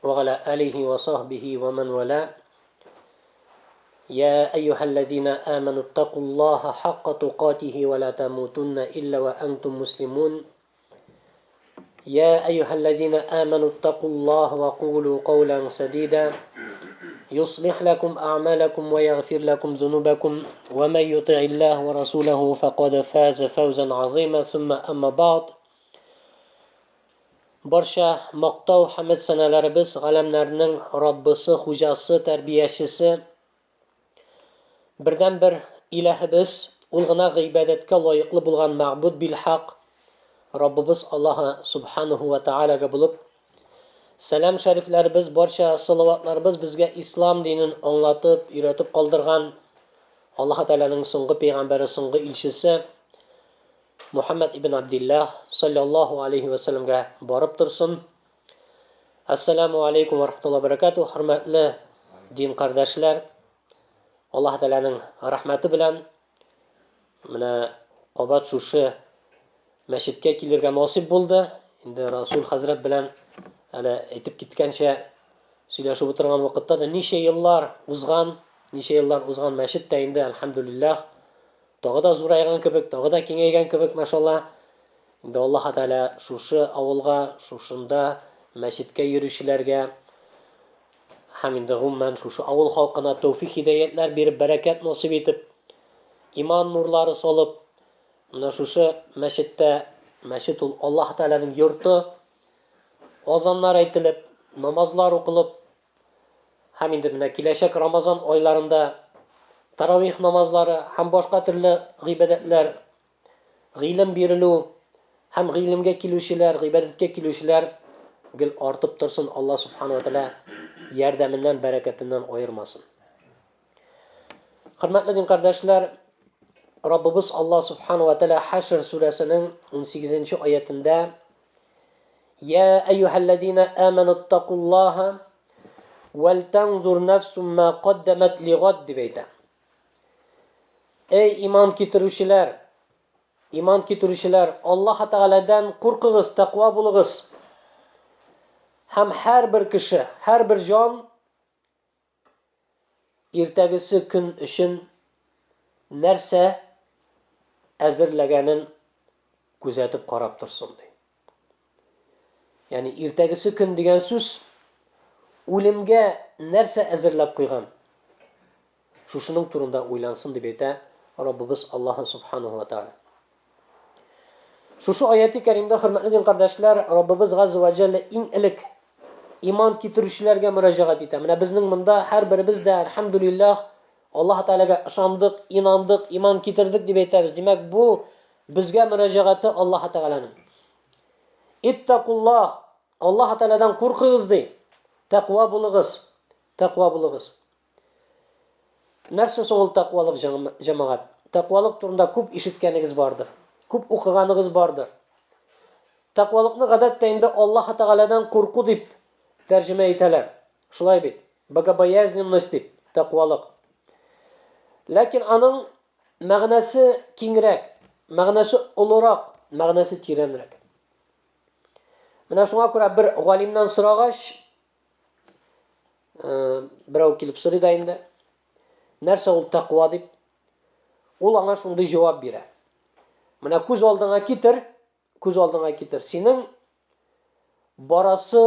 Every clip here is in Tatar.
وعلى آله وصحبه ومن والاه. يا أيها الذين آمنوا اتقوا الله حق تقاته ولا تموتن إلا وأنتم مسلمون. يا أيها الذين آمنوا اتقوا الله وقولوا قولا سديدا يصلح لكم أعمالكم ويغفر لكم ذنوبكم ومن يطع الله ورسوله فقد فاز فوزا عظيما. ثم أما بعد. Barcha maqtov hamd sanalarimiz g'alamlarning Robbisi, xo'jasi, tarbiyachisi, birdan bir ilahimiz, ulg'ana ibodatga loyiqli bo'lgan ma'bud bil haq Robbimiz Alloh subhanahu va taolaga bo'lib, salom shariflarimiz, barcha salovatlarimiz bizga islom dinini anglatib, o'rgatib qoldirgan Alloh taolaning so'nggi payg'ambari, so'nggi elchisi Muhammad ibn Abdullah sallallohu alayhi va sallamga borib tursin. Assalomu alaykum va rahmatullohi va barakatuh. Hurmatli din qardoshlar, Alloh taolaning rahmati bilan mana qobat shu masjidga kelirga nasib bo'ldi. Endi Rasul Hazrat bilan hali aytib ketgancha сөйләшеп o'tirgan vaqtda necha yillar uzgan masjidda endi alhamdulillah tog'i da zo'raygan kebek, tog'i da kengaygan kebek, mashallah. Endi Alloh taolo shu avulga, shunda masjidga yurishlarga ham endi umuman shu avul xalqina tawfiq hidoyatlar berib, barakat nasib etib, iymon nurlari solib, mana shu masjidda, masjidul Alloh taolaning yurti, azonlar aytilib, namozlar o'qilib, ham endi mana kelajak Ramazon oylarida tarovih namozlari, ham boshqa turli ibodatlar, ilm beriluv, ham ilmga keluvchilar, ibodatga keluvchilar gil ortib tursin. Alloh subhanahu va taolo yordamidan, barakatidan ayirmasin. Hurmatli din qardoshlar, Robbimiz Alloh subhanahu va taolo Hashr surasining 18-oyatida Ya ayyuhallazina amanu taqulloha wal tanzur nafsum ma qaddamat lighad deb aytadi. Ey iymon keltiruvchilar, Alloh taoladan qo'rqig'iz, taqvo bo'ling'iz. Ham har bir kishi, har bir jon ertagisi kun uchun narsa azirlaganin kuzatib qarab tursin deydi. Ya'ni ertagisi kun degan so'z o'limga narsa azirlab qo'ygan. Shuning turida o'ylansin deb aytadi Robbimiz Alloh subhanahu va taolo. Shu oyati karimda hurmatli qardoshlar, Robbimiz azza va jalla eng ilk iymon keltiruvchilarga murojaat etadi. Mana bizning bunda har birimizda alhamdulillah Alloh taolaga ishondik, inondik, iymon keltirdik deb aytamiz. Demak, bu bizga murojaati Alloh taolaning. Ittaqulloh, Alloh taoladan qo'rqing'iz deydi. Taqvo bo'ling'iz. Narsa so'l taqvolik jamoat. Taqvolik turida ko'p eshitganingiz bordir. Ko'p o'qiganingiz bordir. Taqvolikni odatda endi Alloh taoladan qo'rqu deb tarjima etalar. Shulay bit. Bogoboyaznenность deb taqvolik. Lekin aning ma'nosi kengroq, ma'nosi ulug'roq, ma'nosi teranroq. Mana shunga ko'ra bir g'olimdan so'rag'ash, birov kelib so'raydi endi, narsa ul taqvo deb, ul anga shunday javob beradi. Mana ko'z oldinga ketir. Sening borasi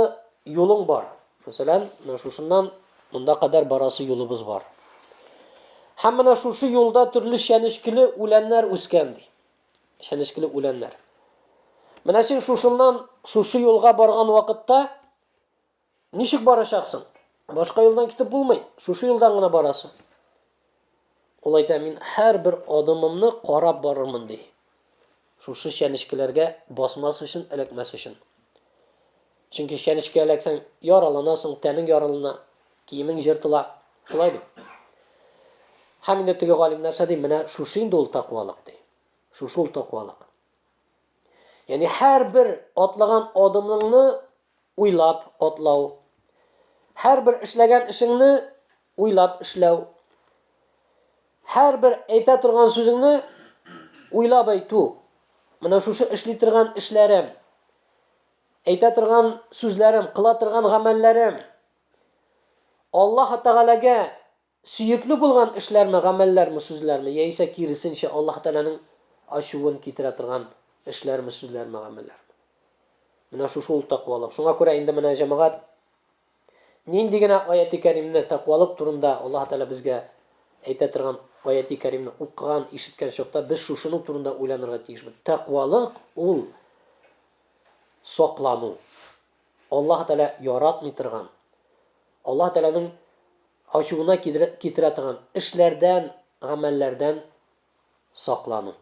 yo'ling bor. Masalan, mana shundan bunda qadar borasi yo'limiz bor. Hammana shu yo'lda turli shanishkili o'lanlar o'sgan deydi. Shanishkili o'lanlar. Mana sen shundan shu yo'lga borgan vaqtda nishik borashasan? Boshqa yo'ldan ketib bo'lmay, shu yo'ldan gina borasan. Ul aytadi, men har bir odamimni qarab borarman deydi. Shu shanishkilarga bosmas uchun, ilakmas uchun. Chunki shanishga ilaksang, yoralanasan, taning yoralana, kiyiming yirtila, shulay deydi. Hamda tigi g'olim narsa deydi, mana shu ul taqvolik deydi. Shu taqvolik. Ya'ni har bir otlagan odamingni o'ylab otlav, har bir ishlagan ishingni o'ylab ishlav, har bir ayta turgan so'zingni o'ylab aytu. Mana shu ishli turgan ishlarim әйтә торган сүзләрем, кыла торган гамәлләрем Аллаһ Тәгаләгә сөекле булган эшләрме, гамәлләрме, сүзләрме, яисә киресенчә Аллаһ Тәгаләнең ачуын китерә торган эшләрме, сүзләрме, гамәлләрме? Менә шул тақвалык. Шуңа күрә инде менә җәмәгать, нинди генә аяти кәримне тақвалык турында Аллаһ Тәгалә безгә әйтә торган аяти кәримне укыган, ишеткән чакта без шушының турында уйланырга тиешбез. Тақвалык ул саклану. Аллаһ Тәгалә яратмый торган, Аллаһ Тәгаләнең ачуына китерә торган эшләрдән, гамәлләрдән саклану.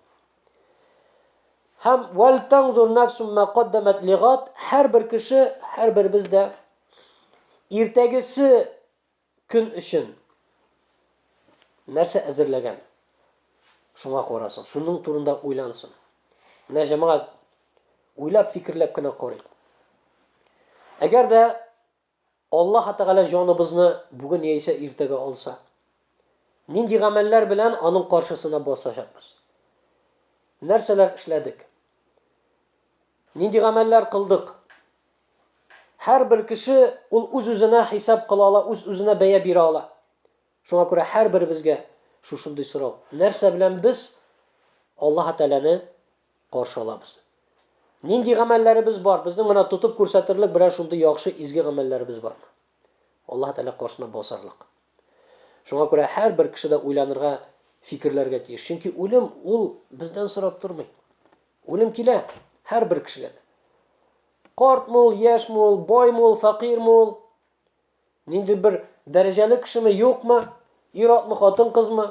Һәм вәл таңзур нафсум ма каддамат лигат, һәрбер кеше, һәрберебез дә иртәгесе көн өчен нәрсә әзерләгән. Шуңа карасын, шуның турында уйлансын. Менә җәмәгать, уйлап, фикерләп кенә карыйк. Әгәр дә Аллаһ Тәгалә җаныбызны бүген яисә иртәгә алса, нинди гамәлләр белән аның каршысына басачакбыз? Нәрсәләр эшләдек? Нинди гамәлләр кылдык? Һәрбер кеше ул үз-үзенә хисап кыла ала, үз-үзенә бәя бирә ала. Шуңа күрә һәрберебезгә шушындый сорау. Нәрсә белән без Аллаһ Тәгаләне каршы алабыз? Нинди гамәлләребез бар? Безнең менә тотып күрсәтерлек берәр шундый яхшы изге гамәлләребез бармы? Аллаһ Тәгалә каршына басарлык. Шуңа күрә һәрбер кеше дә уйланырга, фикерләргә тиеш. Чөнки үлем ул бездән сорап тормый. Үлем килә һәрбер кешегә. Картмы ул, яшьме ул, боймы ул, фақирмы ул, нинди бер дәрәҗәле кешеме, юкмы, ир-атмы, хатын-кызмы,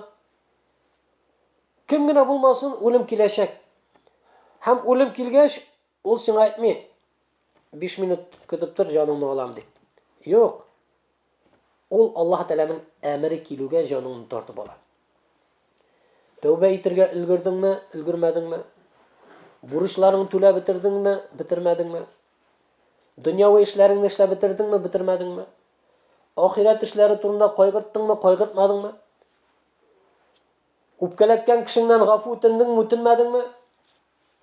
кем генә булмасын, үлем киләчәк. Һәм үлем килгәч, ул сиңа әйтми, 5 минут көтеп тор, җаныңны алам дип. Юк. Ул Аллаһ Тәгаләнең әмере килүгә җаныңны тартып ала. Тәүбә итәргә өлгердеңме, өлгермәдеңме? Бурычларыңны түләп бетердеңме, бетермәдеңме? Дөньяви эшләреңне эшләп бетердеңме, бетермәдеңме? Ахират эшләре турында кайгырттыңмы, кайгыртмадыңмы? Үпкәләткән кешеңнән гафу үтендеңме, үтенмәдеңме?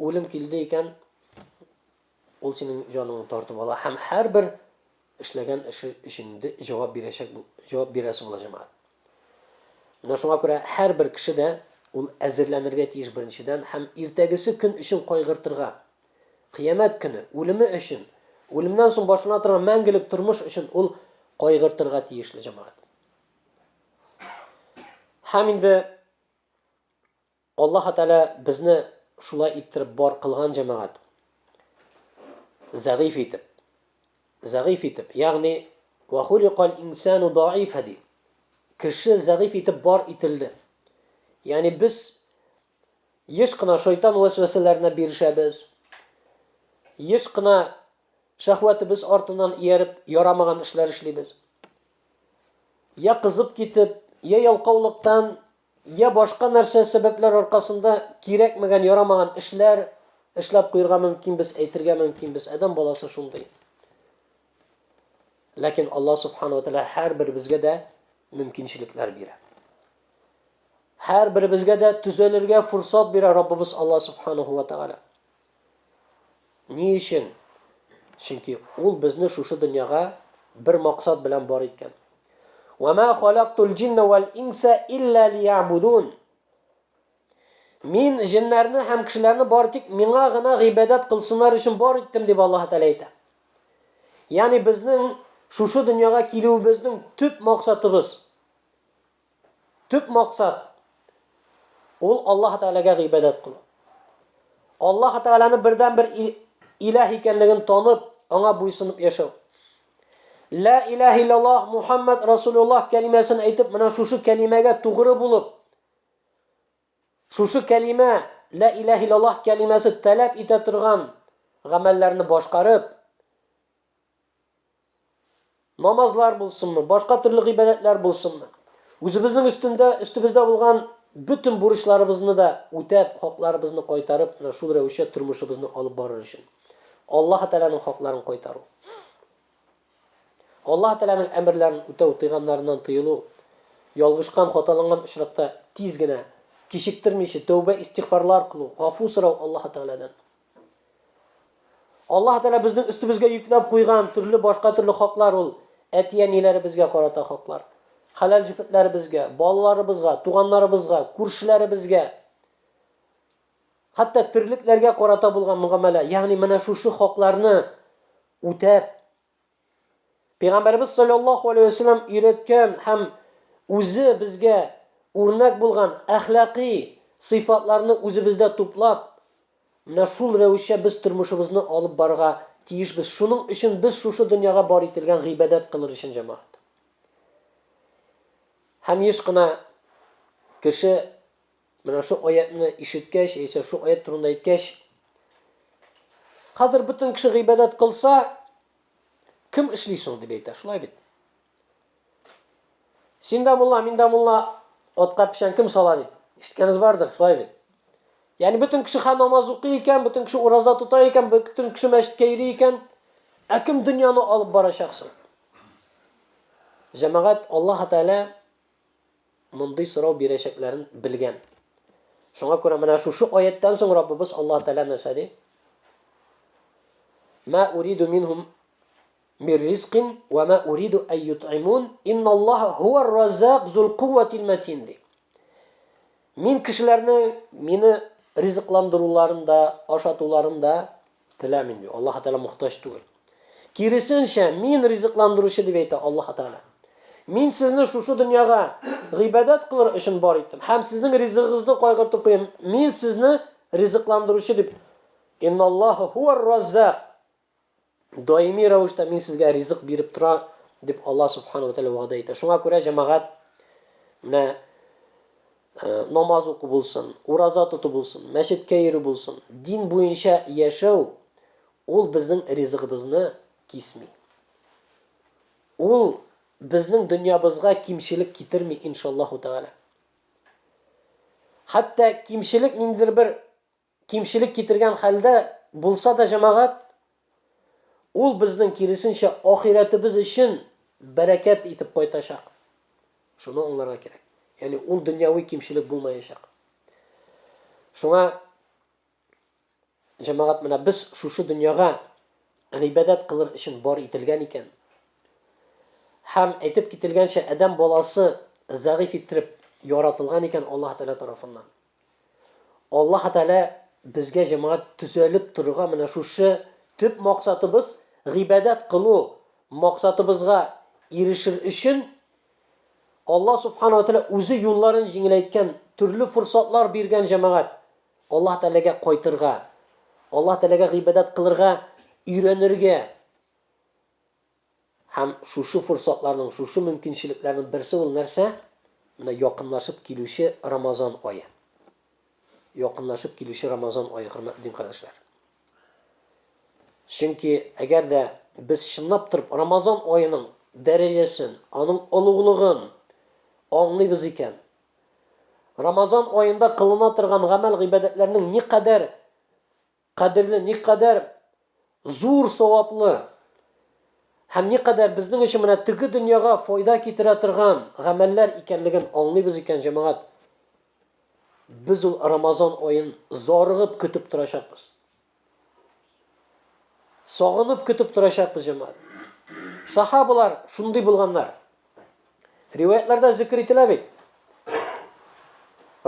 Үлем килде икән, ул синең җаныңны тартып ала һәм һәрбер эшләгән эше өчен җавап бирәсе була җәмәгать. Менә шуңа күрә һәрбер кеше дә ул әзерләнергә тиеш беренчедән һәм иртәгесе көн өчен кайгыртырга. Кыямәт көне, үлеме өчен, үлемнән соң башлана торган мәңгелек тормыш өчен ул кайгыртырга тиешле җәмәгать. Һәм инде Аллаһ Тәгалә безне шулай иттереп бар кылган җәмәгать. Зәгыйф итеп, ягъни ва хуликал инсану даифа ди. Кеше зәгыйф итеп бар ителде. Ягъни без еш кына шайтан вәсвәсәләренә бирешәбез. Еш кына шәһвәтебез артыннан ияреп, ярамаган эшләр эшлибез. Я кызып китеп, я ялкаулыктан, я башка нәрсә сәбәпләр аркасында кирәкмәгән, ярамаган эшләр эшләп куярга мөмкинбез, әйтергә мөмкинбез. Адам баласы шундый. Ләкин Аллаһ Субханаһу ва Тәгалә һәрберебезгә дә мөмкинчелекләр бирә. Һәрберебезгә дә төзәлергә фурсат бирә Раббыбыз Аллаһ Субханаһу ва Тәгалә. Ни өчен? Чөнки ул безне шушы дөньяга бер максат белән бар иткән. Ва ма халактул җинна вал инса илля лиябудун. Мин җиннәрне һәм кешеләрне бар тик миңа гына гыйбадат кылсыннар өчен бар иттем дип Аллаһ Тәгалә әйтә. Ягъни безнең шушы дөньяга килүебезнең төп максатыбыз, төп максат ул Аллаһ Тәгаләгә гыйбадат кылу. Аллаһ Тәгаләне бердән-бер илаһ икәнлеген танып, аңа буйсынып яшәү. Ла илаһа иллаллаһ Мухаммад Расулуллаһ кәлимәсен әйтеп, менә шушы кәлимәгә тугры булып, шушы кәлимә, ла илаһа иллаллаһ кәлимәсе таләп итә торган гамәлләрне башкарып, намазлар булсынмы, башка төрле гыйбадәтләр булсынмы, үзебезнең өстебездә булган bütün бурычларыбызны да үтәп, хакларыбызны кайтарып, шул рәвешле тормышыбызны алып барыр өчен. Аллаһ Тәгаләнең хакларын кайтару. Аллаһ Тәгаләнең әмерләрен үтәү, тыйганнарыннан тыелу, ялгышкан, хаталанган очракта тиз генә, кичектермичә тәүбә истигъфарлар кылу, гафу сорау Аллаһ Тәгаләдән. Alloh taolo bizning ustimizga yuklab qo'ygan turli boshqa turli haqlar ul atiyanilari bizga qarata haqlar. Halal jifatlari bizga, bolalarimizga, tug'anlarimizga, ko'rshilarimizga, hatto tirliklarga qarata bo'lgan muomala, ya'ni mana shu haqlarni o'tab Payg'ambarimiz sollallohu alayhi vasallam o'rgatgan ham o'zi bizga o'rnak bo'lgan axloqiy sifatlarni o'zimizda to'plab, mana shu ravishda biz turmushimizni olib borga tegishmiz. Shuning uchun biz shu dunyoga bor etilgan g'ibodat qilishimiz jamoat. Ham hechqana kishi mana shu oyatni eshitgach, esa shu oyat turida aytgach, hozir butun kishi g'ibodat qilsa, kim ishlaysan deb aytadi, shulay bit. Sindamulla, mindamulla otqa pishan kim soladi? Eshitganingiz bordir, shulay bit. Ya'ni butun kishi ham namoz o'qiy ekan, butun kishi roza tutar ekan, butun kishi masjidga yuri ekan, akim dunyoni olib bora shaxsan. Jamoat Alloh taolo bunday so'rov berashaklarini bilgan. Shunga ko'ra mana shu oyatdan so'ng Robbimiz Alloh taolo nasadi: "Ma uridu minhum min rizqin va ma uridu an yut'imun innalloha huvar razzaq zul quvvatil matin." Men kishilarni meni rizqlantiruvlarida, oshatuvlarida tilamin diyor. Alloh taolo muhtoj değil. Kirisincha men rizqlantiruvchi deb aytadi Alloh taolo. Men sizni shu dunyoga g'ibodat qilish uchun bor etdim. Ham sizning rizqingizni qo'yib qo'yim. Men sizni rizqlantiruvchi deb. Innallohu huvar razzaq. Doimiy ravishda men sizga rizq berib turar deb Alloh subhanahu va taolo va'da etadi. Shunga ko'ra jamoat mana namoz o'qib bo'lsin, roza tutib bo'lsin, masjidga yurib bo'lsin, din bo'yicha yashaw ul bizning rizqimizni kesmaydi. Ul bizning dunyomizga kimchilik keltirmaydi inshaalloh taolo. Hatto kimchilik nindir bir kimchilik keltirgan holda bo'lsa-da jamoat ul bizning kirisincha oxiratimiz uchun barakat etib qo'ytashaq. Shuni o'nglarga kerak. Ya'ni ul dunyoviy kimchilik bo'lmayashaq. Shunga jamoat mana biz shu dunyoga g'ibodat qilish uchun bor etilgan ekan. Ham aytib ketilgancha odam bolasi zaif etib yaratilgan ekan Alloh taolo tomonidan. Alloh taolo bizga jamoat tuzalib turgan mana shu tip maqsadimiz g'ibodat qiluv maqsadimizga erishish uchun Alloh subhanahu va taolo o'zi yo'llarini yengillatgan turli fursatlar bergan jamoat Alloh taolaga qo'ytirga, Alloh taolaga g'ibodat qilirga, o'rganirga ham shu fursatlarning, shu mumkinchiliklarning birisi bo'l narsa mana yaqinlashib keluvchi Ramazon oyi. Yaqinlashib keluvchi Ramazon oyi, hurmatli qardoshlar. Chunki agarda biz shinlab turib Ramazon oyining darajasini, uning ulug'lig'ini anglaymiz ekan, Ramazon oyida qilina turgan amal g'ibodatlarning ne qadar qadrli, ne qadar zo'r savobli, ham ne qadar bizning uchun mana tigi dunyoga foyda keltira turgan amallar ekanligini anglaymiz ekan jamoat. Biz Ramazon oyini zo'rg'ib kutib turashaqmiz. Sog'inib kutib turashaqmiz jamoat. Sahobalar shunday bo'lganlar. Rivoyatlarda zikr etiladi.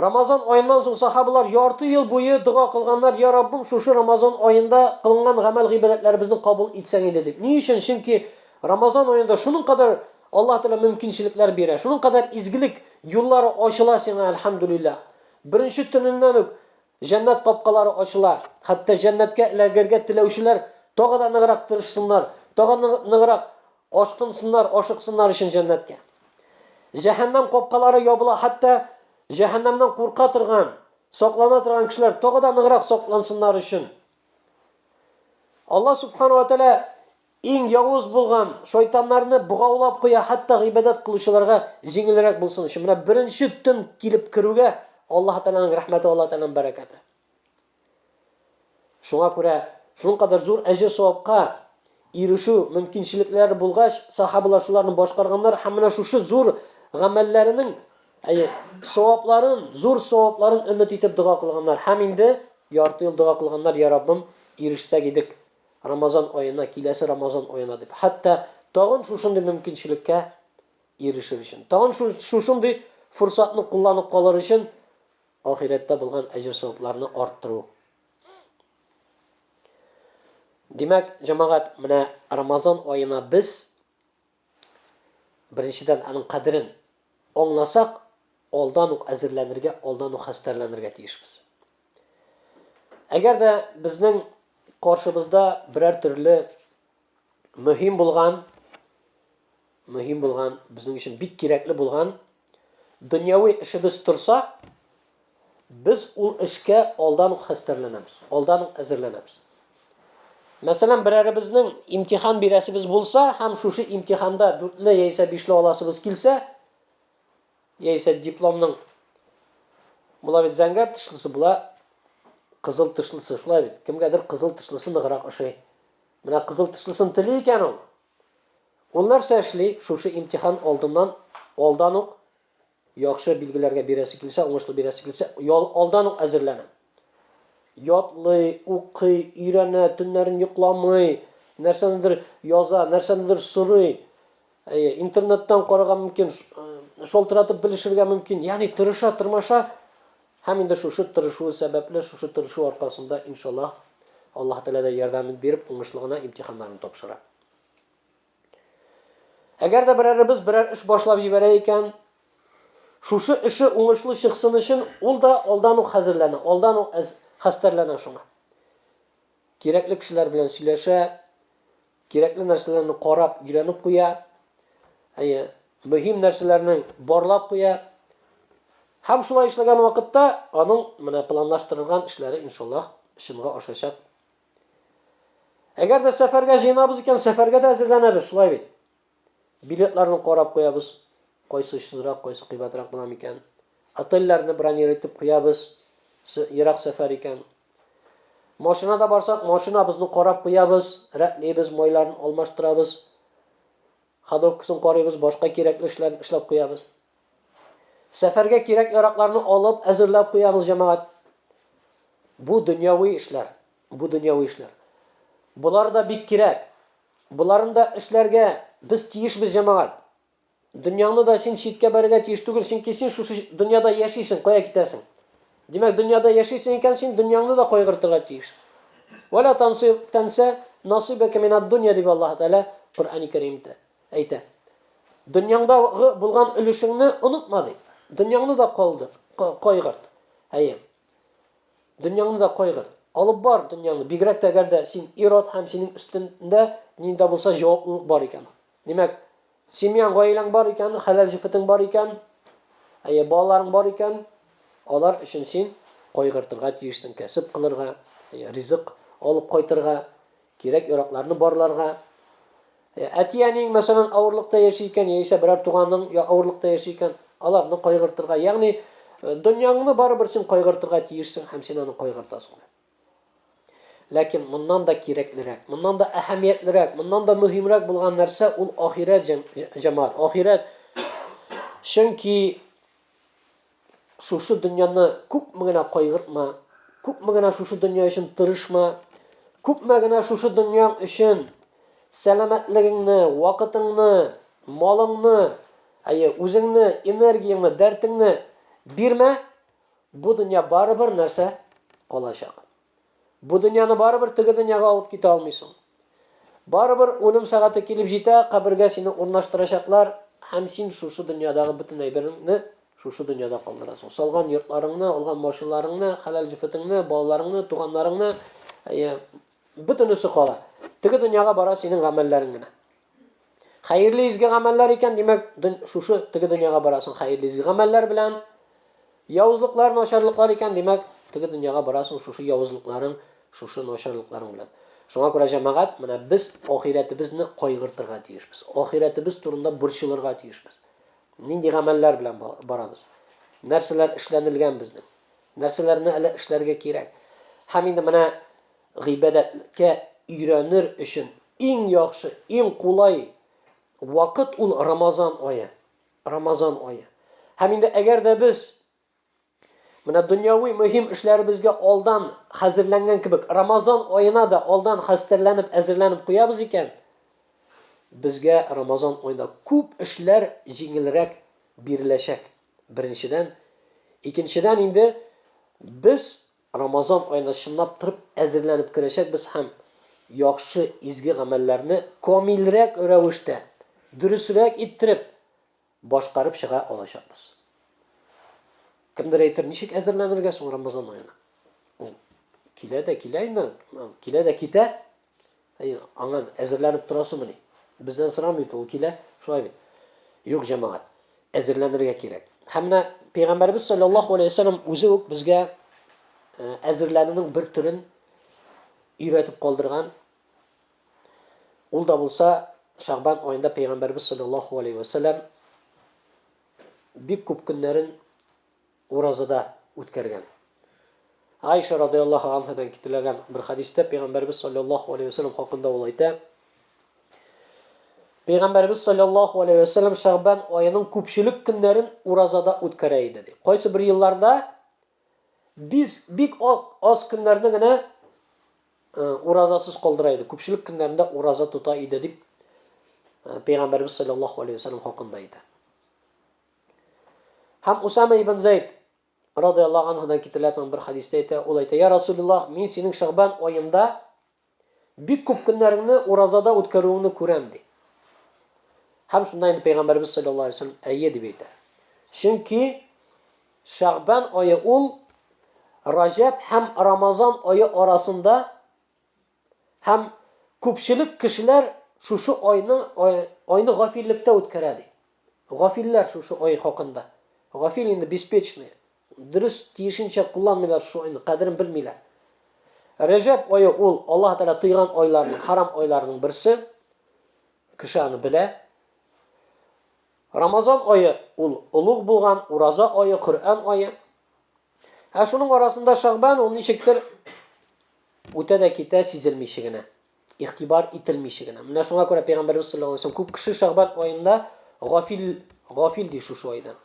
Ramazon oyidan so'ng sahobalar yorti yil bo'yi duo qilganlar, "Ya Rabbim, shu Ramazon oyida qilingan amal g'ibodatlarimizni qabul etsang edi" deb. Nima uchun? Chunki Ramazon oyida shuning qadar Alloh taolo mumkinchiliklar beradi. Shuning qadar izgilik yo'llari ochiladi senga alhamdulillah. Birinchi tunindan jannat qopqalari ochilar. Hatto jannatga ilgariga tilovchilar tog'ada nig'roq tirishsinlar, tog'ada nig'roq oshqinsinlar, oshiqsinlar uchun jannatga. Jahannam qopqalari yopiladi. Hatto jahannamdan qo'rqa turgan, saqlana turgan kishilar tog'ada nig'roq saqlansinlar uchun. Alloh subhanahu va taolo eng yovuz bo'lgan shaytonlarni bug'ovlab qo'ya, hatto g'ibodat qiluvchilarga yengilroq bo'lsin uchun. Mana birinchi tun kelib kiruvga Alloh taolaning rahmati, Alloh taolaning barakati. Shunga ko'ra, shunga qadar zo'r ajr savobga erishuv mumkinchiliklari bo'lg'ach, sahobalar shularni boshqarganlar hamma shu zo'r amallarining savoblarin, zo'r savoblarin umid etib duo qilganlar. Ham endi yorti yil duo qilganlar, "Ya Rabbim, erishsak edik. Ramazan oyuna, kilesi Ramazan oyuna deb. Hatta tağın şuşunday mümkünçilikке erişir için. Tağın şuşunday fırsatını kullanıp kalır için ahirette bulgan ecir sevaplarını arttırı. Demek cemaat, mana Ramazan oyuna biz birinchidan aning qadrin anglasak, oldin azirlanirga, oldin xastarlanirga tiyishmiz. Agarda bizning qarshimizda biror turli muhim bo'lgan, bizning uchun bit kerakli bo'lgan dunyoviy ishimiz tursa, biz u ishga oldin xastarlanamiz, oldin azirlanamiz. Masalan, birərimizning imtihon berasimiz bo'lsa, ham shu imtihonda 4li yoki 5li olasimiz kelsa, yoki diplomning bular zangar tishlisi bular qizil tishlisi shular bit. Kimgadir qizil tishlisi nig'roq o'shay. Mana qizil tishlisini tili ekan u. Ular sashli shu imtihon oldindan oldanoq yaxshi belgilarga berasi kelsa, o'ngishli berasi kelsa, oldanoq azirlanadi. Yodlay, o'qiy, o'yrana, tunlarini yo'qlamay, narsanidir yoza, narsanidir so'ray, internetdan qaragan mumkin, sho'ltiratib bilishirga mumkin. Ya'ni tirmasha ham endi shu tirishuv sababli, shu tirishuv orqasida inshaalloh Alloh taolada yordamini berib, o'ngishligina imtihonlarni topshiradi. Agarda birarimiz biror ish boshlab yuborar ekan, shu ishi o'ngishli chiqsin uchun u da oldin hazırlanadi, oldin xastarlana shunga. Kerakli kishilar bilan сөйләшә, kerakli narsalarni qarab, o'rganib qo'ya, muhim narsalarni borlab qo'ya. Ham shulay ishlagan vaqtda uning mana planlashtirilgan ishlari inshaalloh ishimga oshacak. Agarda safarga jinabız ekan, safarga da hazırlanamiz, shulay bit. Biletlarni qarab qo'yamiz. Qaysi ishsizroq, qaysi qiymatroq bo'lar ekan. Otellarni bronir etib qo'yamiz. Yiroq safar ekan. Mashinada borsak, mashinamizni qarab qo'yamiz, ratlaymiz, moylarni almashtiramiz. Xadovkasini qaraymiz, boshqa kerakli ishlarni ishlab qo'yamiz. Safarga kerak yaroqlarni olib, hazırlab qo'yamiz jamoat. Bu dunyoviy ishlar. Bular da bit kerak. Bularning da ishlarga biz tiyishmiz jamoat. Dunyoni da sen chetga bariga tiyish tugul, chunki sen shu dunyoda yashaysan, qo'ya ketasan. Demak, dunyoda yashaysan ekan, sen dunyongni da qo'yg'irtirga tiyish. Wala tansa nasibaka min ad-dunya deb Alloh taolo Qur'oni Karimda aytadi. Dunyongda bo'lgan ulushingni unutma deydi. Dunyongni da qo'yg'irt. Dunyongni da qo'yg'irt. Olib bor dunyongni. Bigrakda agarda sen irod ham sening ustingda ningda bo'lsa javoblik bor ekan. Demak, semyan oilang bor ekan, halal jifating bor ekan, bolalaring bor ekan, ular uchun sen qo'yg'irtirga tiyishsin, kasb qilirga, rizq olib qo'ytirga, kerak yaroqlarni borlarga. Atiyaning masalan avurliqda yashaykan, yoki biror tug'anning yo avurliqda yashaykan, ularni qo'yg'irtirga, ya'ni dunyongni baribir sen qo'yg'irtirga tiyishsin, ham sen uni qo'yg'irtasan. Lekin bundan da kerakliroq, bundan da ahamiyatliroq, bundan da muhimroq bo'lgan narsa ul oxirat jamoat. Oxirat chunki shu dunyoni ko'pmagina qo'yg'irtma, ko'pmagina shu dunyo uchun tirishma, ko'pmagina shu dunyo uchun salomatligingni, vaqtingni, molingni, o'zingni, energiyangni, dardingni berma. Bu dunyo baribir narsa qolashaq. Bu dunyoni baribir tigi dunyoga olib keta olmaysan. Baribir o'lim soati kelib jeta, qabrga seni o'rnashtirishaqlar, ham sen shu dunyodagi butun aybiringni shu dunyoda qoldirasan. Solgan yurtlaringni, olgan mashinalaringni, halal jifatingni, bolalaringni, tug'anlaringni, butunisi qoladi. Tigi dunyoga bora sening amallaringni. Xayrli izgi amallar ekan, demak, shu tigi dunyoga borasan. Xayrli izgi amallar bilan yovuzliklar, nosharliklar ekan, demak, tigi dunyoga borasan shu yovuzliklaring, shu nosharliklaring bilan. Shunga ko'ra jamoat, mana biz oxiratimizni qo'yg'irtirga tiyishmiz. Oxiratimiz turunda burchilirga tiyishmiz. Nindi amallar bilan boramiz. Narsalar ishlanilgan bizning. Narsalarni ala ishlarga kerak. Ham endi mana g'ibodatga uyranir uchun eng yaxshi, eng qulay vaqt ul Ramazon oyi. Ham endi agarda biz Mana dunyoviy muhim ishlarimizga oldin hazırlangan kibik Ramazon oyina da oldin xastarlanib, azirlanib qo'yamiz ekan. Bizga Ramazon oyida ko'p ishlar yengilroq berilashak. Birinchidan, ikkinchidan endi biz Ramazon oyida shunlab turib azirlanib kirishak, biz ham yaxshi izgi amallarni komilroq ravishda, durustroq ettirib boshqarib chiqa olashamiz. Kimdir aytar, nishik azirlanirgasin Ramazon oyina? Kilada kita. Angan azirlanib turasizmi? Bizdan so'ramaydi, u kila shulay. Yo'q jamoat. Azirlanirga kerak. Hamma payg'ambarimiz sollallohu alayhi vasallam o'zi bizga azirlanining bir turini o'rgatib qoldirgan. Unda bo'lsa Sha'ban oyida payg'ambarimiz sollallohu alayhi vasallam bir ko'p kunlarin ro'zada o'tkazgan. Aisha radhiyallohu anhadan keltirilgan bir hadisda payg'ambarimiz sollallohu alayhi vasallam haqida o'ylaydi. Payg'ambarimiz sollallohu alayhi vasallam Sha'ban oyining ko'pchilik kunlarini ro'zada o'tkazaydi dedi. Qaysi bir yillarda biz bik oz kunlarnigina ro'zasiz qoldiraydi. Ko'pchilik kunlarida ro'za tutaydi deb payg'ambarimiz sollallohu alayhi vasallam haqida aytdi. Ham Usama ibn Zayd radhiyallohu anhudan keltirilgan bir hadisda aytdi, "Ya Rasululloh, men sening Sha'ban oyinda bik ko'p kunlaringni ro'zada o'tkazuvingni ko'ram" dedi. Ham shunday payg'ambarimiz sollallohu alayhi vasallam ayye deb aytdi. Chunki Sha'ban oyi Rajab ham Ramazon oyi orasida ham ko'pchilik kishilar shu oyni g'afillikda o'tkazadi. G'afillar shu oy haqida. G'afil endi bespechni. Durust tiyishincha qo'llanmaylar shu oyni qadrini bilmaylar. Rajab oyi Alloh taolo tiygan oylarning, haram oylarining birisi. Kishani bila. Ramazon oyi ulug' bo'lgan, ro'za oyi, Qur'on oyi. Shuning orasida Sha'ban nechikdir o'tada keta sezilmishigina, ig'tibor etilmishigina. Mana shunga ko'ra payg'ambarimiz sollallohu alayhi vasallam ko'p kishi Sha'ban oyida g'afil deydi shu oydan.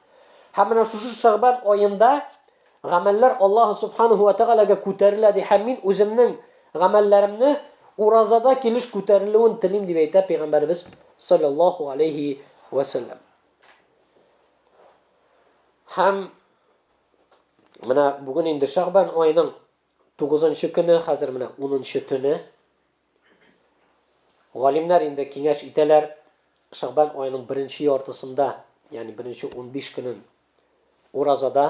Ham mana shu Sha'ban oyida amallar Alloh subhanahu va taolaga ko'tariladi. Ham men o'zimning amallarimni ro'zada kelish ko'tariluvini tilim deb aytdi payg'ambarimiz sollallohu alayhi vasallam. Ham mana bugun endi Sha'ban oyining 9-kuni, hozir mana 10-tuni. Olimlar endi kengash etalar Sha'ban oyining 1-yortisida, ya'ni 1-15 kunin ro'zada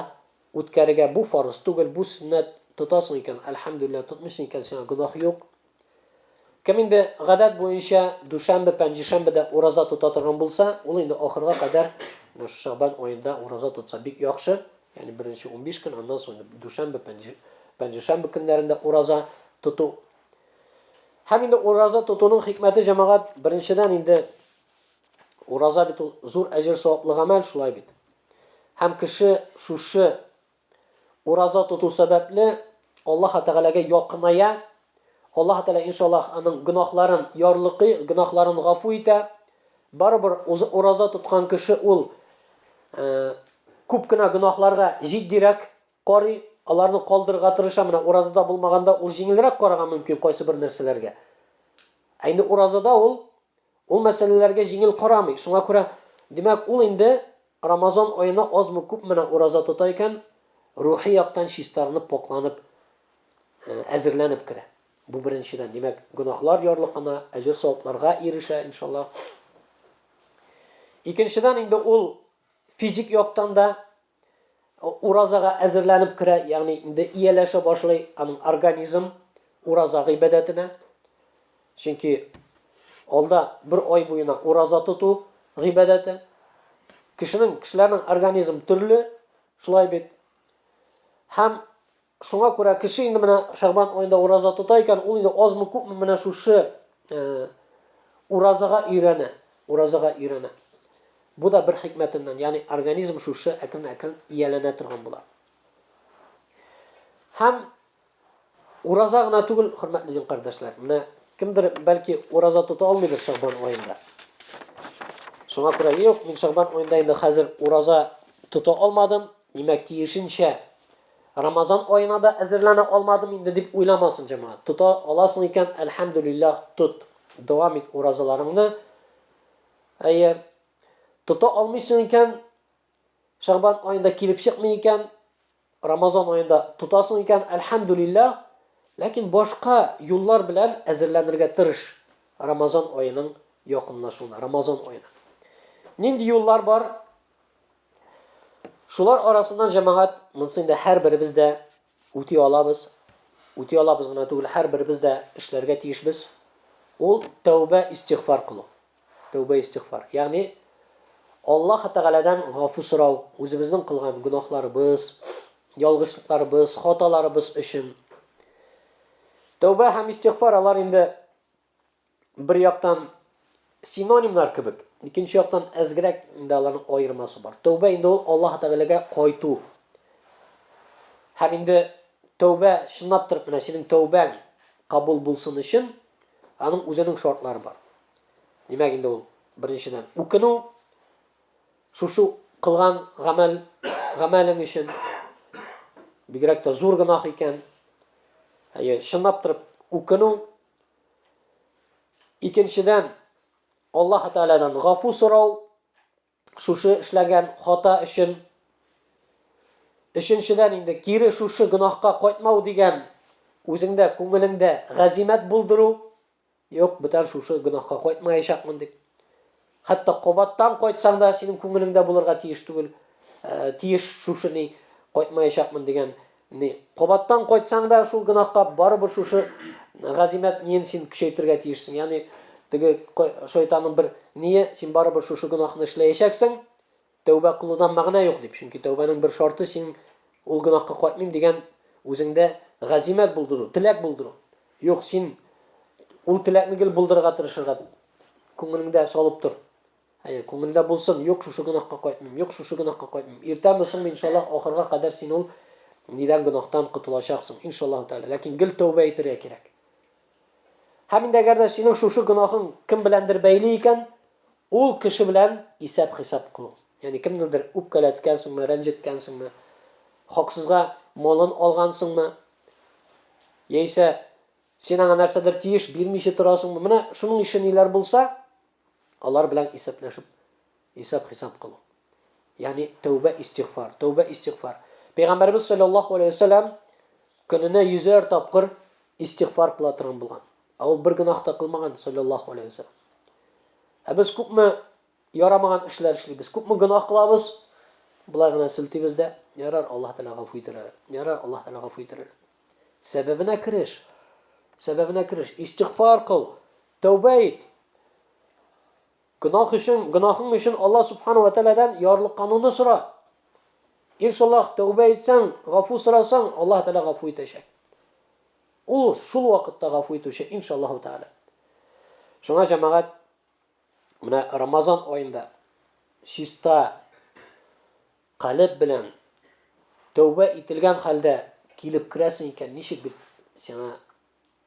o'tkariga bu farz tugul, bu sunnat tutasin ekan, alhamdulillah tutmish ekan, gunoh yo'q. Kim endi g'adat bo'yicha dushanba, panshanbada ro'za tutadigan bo'lsa, u endi oxirga qadar Sha'ban oyida ro'za tutsa bek yaxshi. Ya'ni 1-15 kun, ondan so'ng dushanba, panshanba kunlarida ro'za tutuv. Ham endi ro'za tutuvning hikmati jamoat birinchidan endi ro'za bitul zo'r ajr savobli amal shulay bit. Ham kishi shu ro'za tutuv sababli Alloh taolaga yaqinaya, Alloh taolo inshaalloh uning gunohlarini yorliqi, gunohlarini g'afu eta. Baribir o'zi ro'za tutgan kishi ko'pgina gunohlarga jiddiroq qori, ularni qoldirishga tirisha. Mana ro'zada bo'lmaganda u yengilroq qaragan mumkin qaysi bir narsalarga. Endi ro'zada u masalalarga yengil qaramay. Shunga ko'ra, demak, u endi Ramazon oyida ozmi ko'pmi ro'za tutar ekan, ruhiy yoqdan shistarini poklanib, azirlanib kira. Bu birinchidan, demak, gunohlar yorliqina, ajr savoblarga erisha inshaalloh. Ikkinchidan endi fizik yoqdan da ro'zaga azirlanib kira, ya'ni endi iyalasha boshlaydi uning organizm ro'za ibodatini. Chunki olda bir oy bo'yina ro'za tutuv ibodati. Kishilarning organizm turli, shulay bit. Ham shunga ko'ra kishi endi mana Sha'ban oyida ro'za tutar ekan, u endi ozmi ko'pmi mana shu ro'zaga o'rana. Bu da bir hikmatidan, ya'ni organizm shu akil iyalana turgan bo'ladi. Ham ro'zagina tugul, hurmatli qardoshlar. Mana kimdir balki ro'za tuta olmaydi Sha'ban oyida. Shunga ko'ra yo'q, men Sha'ban oyida endi hozir ro'za tuta olmadim. Demak, tiyishincha Ramazon oyına da hazırlana olmadım indi deb o'ylamasın jamoat. Tuta olasın ekan, alhamdulillah tut. Davom et ro'zalaringni. Agar tuta olmaysan ekan, Şaban oyunda kelib chiqmay ekan, Ramazon oyunda tutasın ekan, alhamdulillah. Lakin boshqa yo'llar bilan hazırlanırga tirish. Ramazon oyining yaqinlashuvini, Ramazon oyini. Nindi yo'llar bor? Shular orasidan jamoat minsingda har birimizda o'tiy olamiz. O'tiy olabizgina tugul, har birimizda ishlarga tegishmiz. U tavba istig'for qiluv. Tavba istig'for. Ya'ni Alloh taoladan g'afur so'rav, o'zimizning qilgan gunohlarimiz, yolg'izliklarimiz, xatolarimiz uchun. Tavba ham istig'for ular endi bir yoqdan sinonimlar kabi, ikkinchi yoqdan azgirak ularning ayirmasi bor. Tavba endi u Alloh taolaga qaytuv. Ham endi tavba shunday turib, mana sening tavbang qabul bo'lsin uchun aning o'zining shartlari bor. Demak endi u birinchidan o'kinu shu qilgan g'amaling uchun bigrakda zo'r gunoh ekan. Shunday turib o'kinu. Ikkinchidan Alloh taoladan g'afur so'rav, shu ishlagan xato uchun. Uchinchidan endi kiri shu gunohga qaytmau degan o'zingda ko'nglingda g'azimat bildiruv. Yo'q, bitar shu gunohga qaytmayishaqman deb. Hatto qobatdan qaytsang da sening ko'nglingda bo'lirga tegish tugul, tegish shuni qaytmayishaqman degan. Qobatdan qaytsang da shu gunohga baribir shu g'azimat niyen sen kuchaytirga tegishsin. Ya'ni degi shaytonning bir niye sen baribir shu gunohni ishlayacaksan. Tavba qiluvdan ma'no yo'q deb. Chunki tavbaning bir sharti sen u gunohga qaytmayman degan o'zingda g'azimat bildiruv, tilak bildiruv. Yo'q, sen u tilakni bildirga tirishirga ko'nglingda solib tur. Ko'ngilda bo'lsin, yo'q shu gunohga qaytmayman, yo'q shu gunohga qaytmayman. Ertamasın inshaalloh oxirga qadar sen ul nidan gunohdan qutulashasan inshaalloh taolo. Lakin gil tavba etirish kerak. Hamda agarda sening shu gunohing kim bilandir bayli ekan, u kishi bilan hisob qil. Ya'ni kimnidir o'pkalatgansinmi, ranjitgansinmi, haqsizga molini olgansingmi, yeysa sen anga narsadir tiyish bermishi turasingmi, mana shuning ishinilar bo'lsa, ular bilan hisoblashib, hisob qil. Ya'ni tavba istig'for. Payg'ambarimiz sollallohu alayhi vasallam kunini 100 topqir istig'for qiladigan bo'lgan. U bir gunohda qilmagan sollallohu alayhi vasallam. Biz ko'pmi yaramagan ishlar ishlaymiz, ko'pmi gunoh qilamiz. Bularni siltimizda yarar Alloh taolo g'afur etadi. Yarar Alloh taolo g'afur etadi. Sababina kirish, istig'for qil, tavba et. Gunohing uchun Alloh subhanahu va taoladan yorliq qonunni so'ra. Inshaalloh tavba etsang, g'afur so'rasang, Alloh taolo g'afur etadi. U shu vaqtda g'afur etuvchi inshaalloh taolo. Shunga jamoat mana Ramazon oyida shista qalb bilan tavba etilgan holda kelib kirasin ekan, nishik sana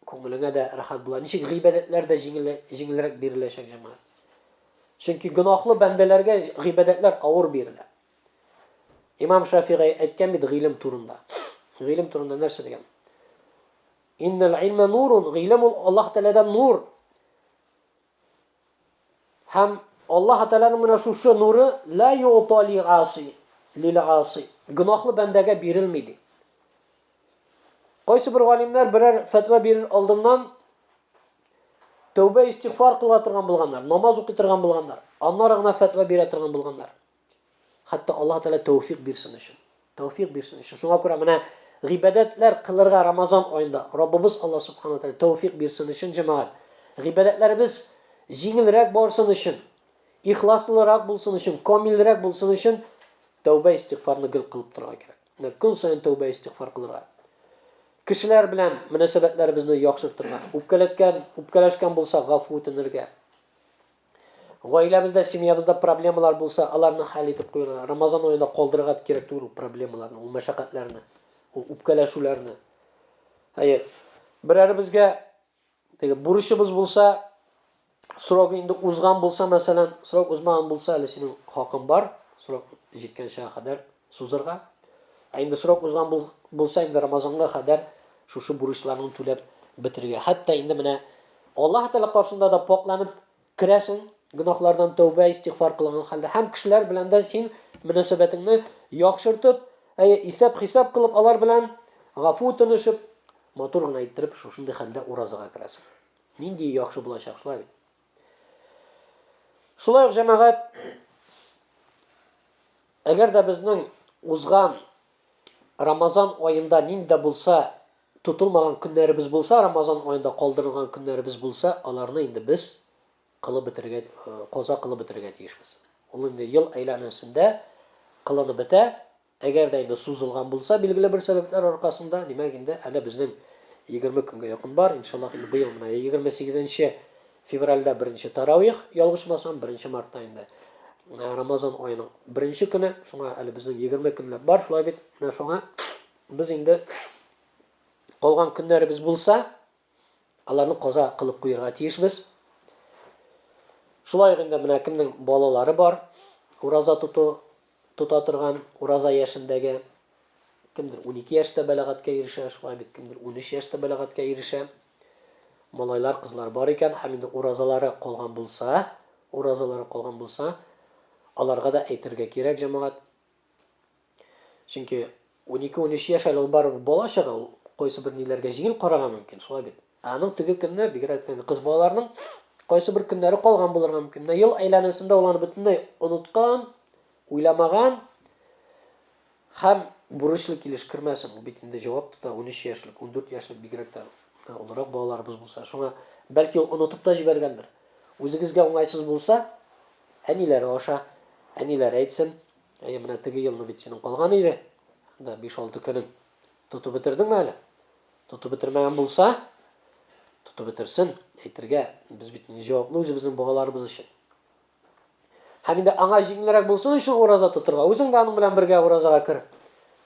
ko'ngilingga da rahat bo'ladi. Nishik g'ibatlarda yengilroq berilashak jamoat. Chunki gunohli bandalarga g'ibatlar og'ir beriladi. Imom Shafi'iy aytgan edi g'ilm turunda. G'ilm turunda narsa degan? Innal ilma nurun, g'ilm Alloh taoladan nur. Ham Alloh taolaning mana shu nuri la yu'tali lil asi. Gunohli bandaga berilmaydi. Qaysi bir olimlar biror fatvo berir oldindan tavba istig'for qiladigan bo'lganlar, namoz o'qitirgan bo'lganlar, onlarga fatvo beradigan bo'lganlar. Hatto Alloh taolo tavfiq bersin uchun. Shunga ko'ra mana g'ibatlar qilirga Ramazon oyida Robbimiz Alloh subhanahu va taolo tavfiq bersin uchun jamoat. G'ibatlarimiz yengilroq bo'lsin uchun, ixlosliroq bo'lsin uchun, komilroq bo'lsin uchun tavba istig'forni qilib turgan kerak. Kun sayin tavba istig'for qilirga. Kishilar bilan munosabatlarimizni yaxshitirga, o'pkalashgan bo'lsa g'afur etilirga. Oilamizda, semyamizda problemalar bo'lsa, ularni hal etib qo'yirga. Ramazon oyida qoldirgan kerak turli problemalarni, u mashaqqatlarni, u o'pkalashuvlarni. Birarimizga burishimiz bo'lsa, so'roq endi uzgan bo'lsa, masalan, so'roq uzmagan bo'lsa, hali sening haqing bor, so'roq yetgan shaqadar so'zirga. Endi so'roq uzgan bo'lsa, endi Ramazonga qadar shu burchlarni to'lab bitirgan. Hatto endi mana Alloh taolo qarshısında da poklanib kirasin, gunohlardan tavba istig'for qilgan holda ham kishilar bilan da sen munosabatingni yaxshirtib, hisob qilib ular bilan g'afu tinishib, motorgina ayttirib shunday holda urozaga kirasin. Nindi yaxshi bo'lacak shular. Шулай ук җәмәгать, әгәр дә безнең узган Рамазан аенда нинди булса, тутылмаган көннәребез булса, Рамазан аенда калдырылган көннәребез булса, аларны инде без кылып бетергә, каза кылып бетергә тиешбез. Ул инде ел әйләнәсендә кылынып бетә. Әгәр дә инде сузылган булса, билгеле бер сәбәпләр аркасында, димәк инде әле безнең 20 көнгә якын бар. Иншаллах, инде быел менә 28 февральдә беренче таравих, ялгышмасам 1 мартта инде Рамазан аеның 1 көне, шуңа әле безнең 20 көнләп бар, шулай бит. Менә шуңа без инде калган көннәребез булса, аларны каза кылып куярга тиешбез. Шулай инде менә кемнең балалары бар, ураза тута торган, ураза яшендәге, кемдер 12 яшьтә бәлагатькә ирешә, шулай бит кемдер 13 яшьтә бәлагатькә ирешә. Малайлар, кызлар бар икән, һәм инде уразалары калган булса, аларга да әйтергә кирәк җәмәгать. Чөнки 12-13 яшь әле бар бала чага, кайсы бер ниләргә җиңел карарга мөмкин, шулай бит. Аның теге көнне бигрәк кыз балаларның кайсы бер көннәре калган булырга мөмкин. Ел әйләнәсендә уларны бөтенләй оныткан, уйламаган һәм бурычлы килеш кермәсен. Ул бит инде җавап тота 13 яшьлек, 14 яшьлек бигрәк тә олырак балаларыбыз булса. Шуңа бәлки ул онытып та җибәргәндер. Үзегезгә уңайсыз булса, әниләре аша, әниләре әйтсен, менә теге елны бит синең калган иде. Да 5-6 көнең тотып бетердеңме әле? Тотып бетермәгән булса, тотып бетерсен, әйтергә. Без бит җаваплы үзебезнең балаларыбыз өчен. Һәм инде аңа җиңелрәк булсын өчен ураза тотырга, үзең дә аның белән бергә уразага кер.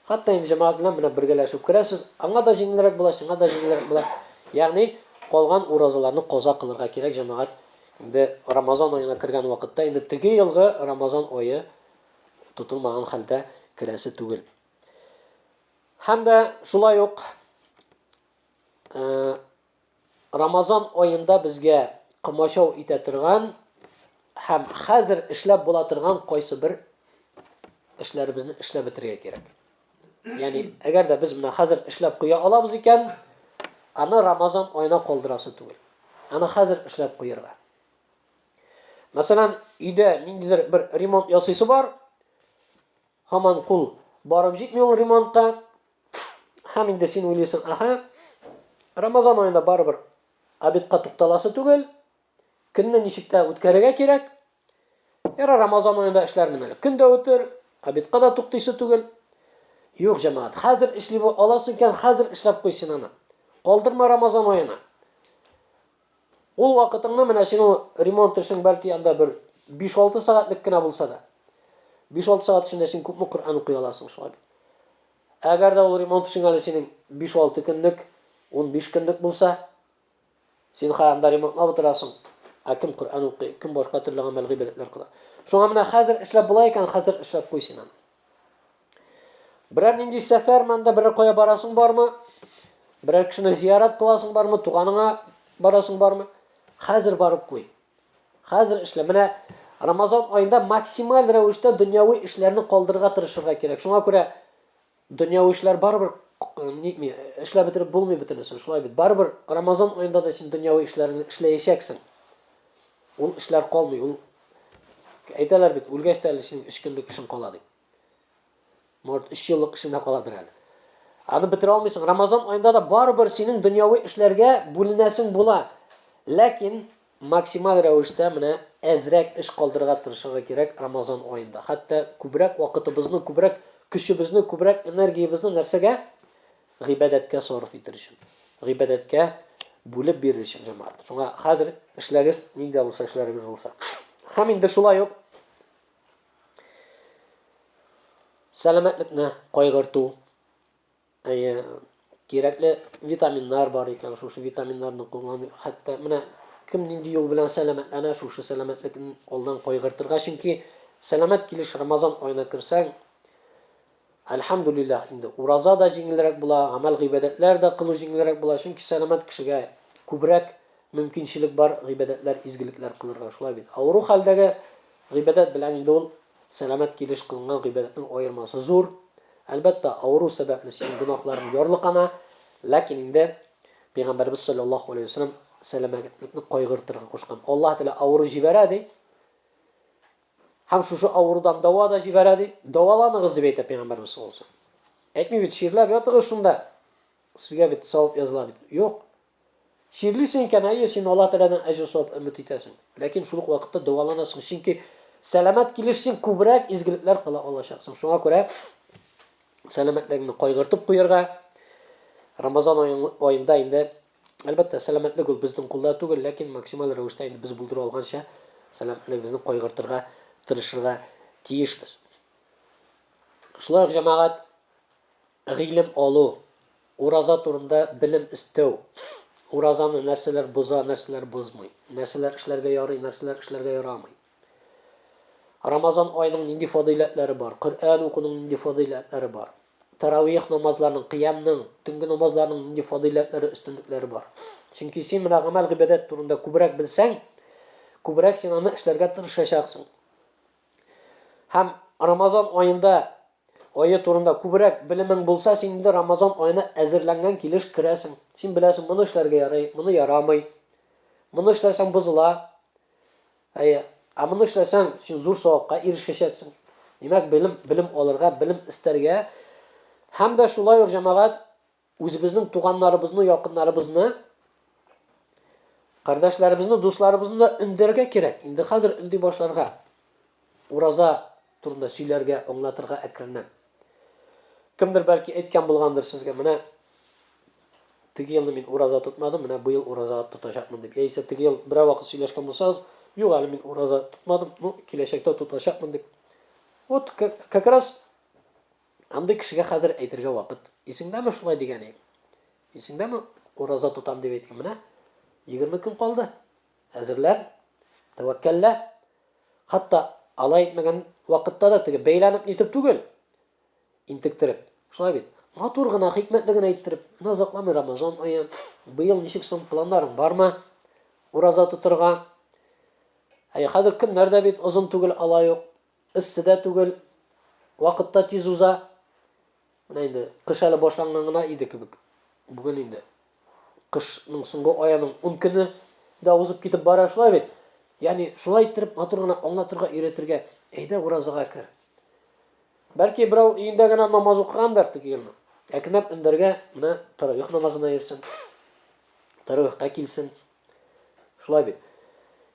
Хәтта инде җәмәгать белән менә бергәләшеп керәсез, аңа да җиңелрәк була, сиңа да җиңелрәк була. Ягъни калган уразаларны каза кылырга кирәк җәмәгать. Инде Рамазан аена кергән вакытта инде теге елгы Рамазан ае тотылмаган хәлдә керәсе түгел. Һәм дә шулай ук Рамазан аенда безгә кымачау итә торган һәм хәзер эшләп була торган кайсы бер эшләребезне эшләп бетерергә кирәк. Ягъни әгәр дә без менә хәзер эшләп куя алабыз икән, аны Рамазан аена калдырасы түгел. Аны хәзер эшләп куярга. Мәсәлән, өйдә ниндидер бер ремонт ясыйсы бар, һаман кул барып җитми ул ремонтка. Һәм инде син уйлыйсың, Рамазан аенда барыбер обедка тукталасы түгел, көнне ничек тә үткәрергә кирәк. Яра Рамазан аенда эшләрмен әле. Көн дә үтер, обедка да туктыйсы түгел. Юк, җәмәгать, хәзер эшли аласы икән, хәзер эшләп куй син аны. Калдырма Рамазан аена. Ул вакытыңны менә син ремонт эшең бәлки анда бер 5-6 сәгатьлек кенә булса да. 5-6 сәгать эчендә син күпме Коръән укый аласың шулай. Әгәр дә ул ремонт эшең әле синең 5-6 көнлек, 15 көнлек булса, син анда ремонтлап утырасың. Кем Коръән укый, кем башка төрле гамәл гыйбадәтләр кыла. Шуңа менә хәзер эшләп була икән, хәзер эшләп куй син аны. Берәр нинди сәфәр мәндә берәр кая барасың бармы? Берәр кешене зиярат кыласың бармы? Туганыңа барасың бармы? Хәзер барып куй. Хәзер эшлә. Менә Рамазан аенда максималь рәвештә дөньяви эшләрне калдырырга тырышырга кирәк. Шуңа күрә дөньяви эшләр барыбер эшләп бетереп булмый бөтенесен. Шулай бит. Барыбер Рамазан аенда да син дөньяви эшләрне эшләячәксең. Ул эшләр калмый. Ул әйтәләр бит, үлгәч тә әле син 3 көнлек эшең кала дип. Может 3 еллык эшеңдә каладыр әле. Аны бетерә алмыйсың. Рамазан аенда да барыбер синең дөньяви эшләргә бүленәсең була. Ләкин максималь рәвештә менә әзрәк эш калдырырга тырышырга кирәк Рамазан аенда. Хәтта күбрәк вакытыбызны, күбрәк көчебезне, күбрәк энергиябызны нәрсәгә? Гыйбадәткә сарыф итер өчен. Гыйбадәткә бүлеп бирер өчен җәмәгать. Шуңа хәзер эшләрегез нинди булса эшләрегез булса. Һәм инде шулай ук сәламәтлекне кайгырту. Кирәкле витаминнар бар икән, шушы витаминнарны куллану. Хәтта менә кем нинди юл белән сәламәтләнә, шушы сәламәтлекне алдан кайгыртырга, чөнки сәламәт килеш Рамазан аена керсәң, Alhamdulillah inде ураза да җиңелрәк була, гамәл гыйбадәтләр дә кылу җиңелрәк була. Чөнки сәламәт кешегә күбрәк мөмкинчелек бар гыйбадәтләр, изгелекләр кылырга. Шулай бит. Авыру хәлдәге гыйбадәт белән инде ул сәламәт килеш кылынган гыйбадәтнең аермасы зур. Әлбәттә, авыру сәбәпле син гөнаһларың ярлыкана, ләкин инде Пәйгамбәрбез саллаллаһу алейхи ва саллям сәламәтлекне кайгыртырга кушкан. Аллаһ Тәала авыру җибәрә ди. Һәм шушы авырудан дава да җибәрә ди. Даваланыгыз дип әйтә Пәйгамбәрбез саллаллаһу алейхи ва саллям. Әйтми бит, ширләп ятыгыз шунда. Сезгә бит савап языла дип. Юк. Ширлисең икән, әйе, син Аллаһ Тәаладан әҗр савап өмет итәсең. Ләкин шул ук вакытта даваланасың, чөнки сәламәт килеш син күбрәк изгелекләр кыла алачаксың. Шуңа күрә сәламәтлегеңне кайгыртып куярга Рамазан аенда инде әлбәттә сәламәтлек ул безнең кулда түгел, ләкин максималь рәвештә инде без булдыра алганча сәламәтлегебезне кайгыртырга тырышырга тиешбез. Шулай ук җәмәгать гыйлем алу, ураза турында белем истәү, уразаны нәрсәләр боза, нәрсәләр бозмый, нәрсәләр эшләргә ярый, нәрсәләр эшләргә ярамый. Рамазан аеның нинди фадиләтләре бар, Коръән укуның нинди фадиләтләре бар, Таравих намазларының, Кыямның, төнге намазларның нинди фадиләтләре, өстенлекләре бар. Чөнки син менә гамәл гыйбадәт турында күбрәк белсәң, күбрәк син аны эшләргә тырышачаксың. Һәм Рамазан аенда ае турында күбрәк белемең булса, син инде Рамазан аена әзерләнгән килеш керәсең. Син беләсең, моны эшләргә ярый, моны ярамый. Моны эшләсәң бозыла. Моны эшләсәң син зур савапка ирешәчәксең. Димәк, белем алырга, белем истәргә һәм дә шулай ук җәмәгать үзебезнең туганнарыбызны, якыннарыбызны, кардәшләребезне, дусларыбызны да өндәргә кирәк. Инде хәзер өнди башларга. Ураза турында сөйләргә, аңлатырга әкренләп. Кемдер бәлки әйткән булгандыр сезгә, менә теге елны мин ураза тотмадым, менә быел ураза тотачакмын дип. Яисә теге ел берәр вакыт сөйләшкән булсагыз, юк әле мин ураза тотмадым, киләчәктә тотачакмын дип. Вот как раз андый кешегә хәзер әйтергә вакыт. Исеңдәме шулай дигән? Исеңдәме ураза тотам дип әйткән? Менә 20 көн калды. Әзерлән, тәвәккәллә. Хатта алай әйтмәгән вакытта да теге бәйләнеп нитеп түгел. Интектереп. Шулай бит. Матур гына, хикмәтле генә әйттереп, назакламый Рамазан ае. Быел ничек соң планнарың бармы? Ураза тотырга. Хәзер көннәр дә бит озын түгел, алай ук. Иссе дә түгел. Вакытта тиз уза. Менә инде кыш әле башланган гына иде кебек. Бүген инде кышның соңгы аеның 10 көне дә узып китеп бара, шулай бит. Ягъни шулай иттереп матур гына аңлатырга, өйрәтергә, әйдә уразага кер. Бәлки берәү өендә генә намаз укыгандыр теге елны. Әкренләп өндәргә менә таравих намазына йөрсен. Таравихка килсен. Шулай бит.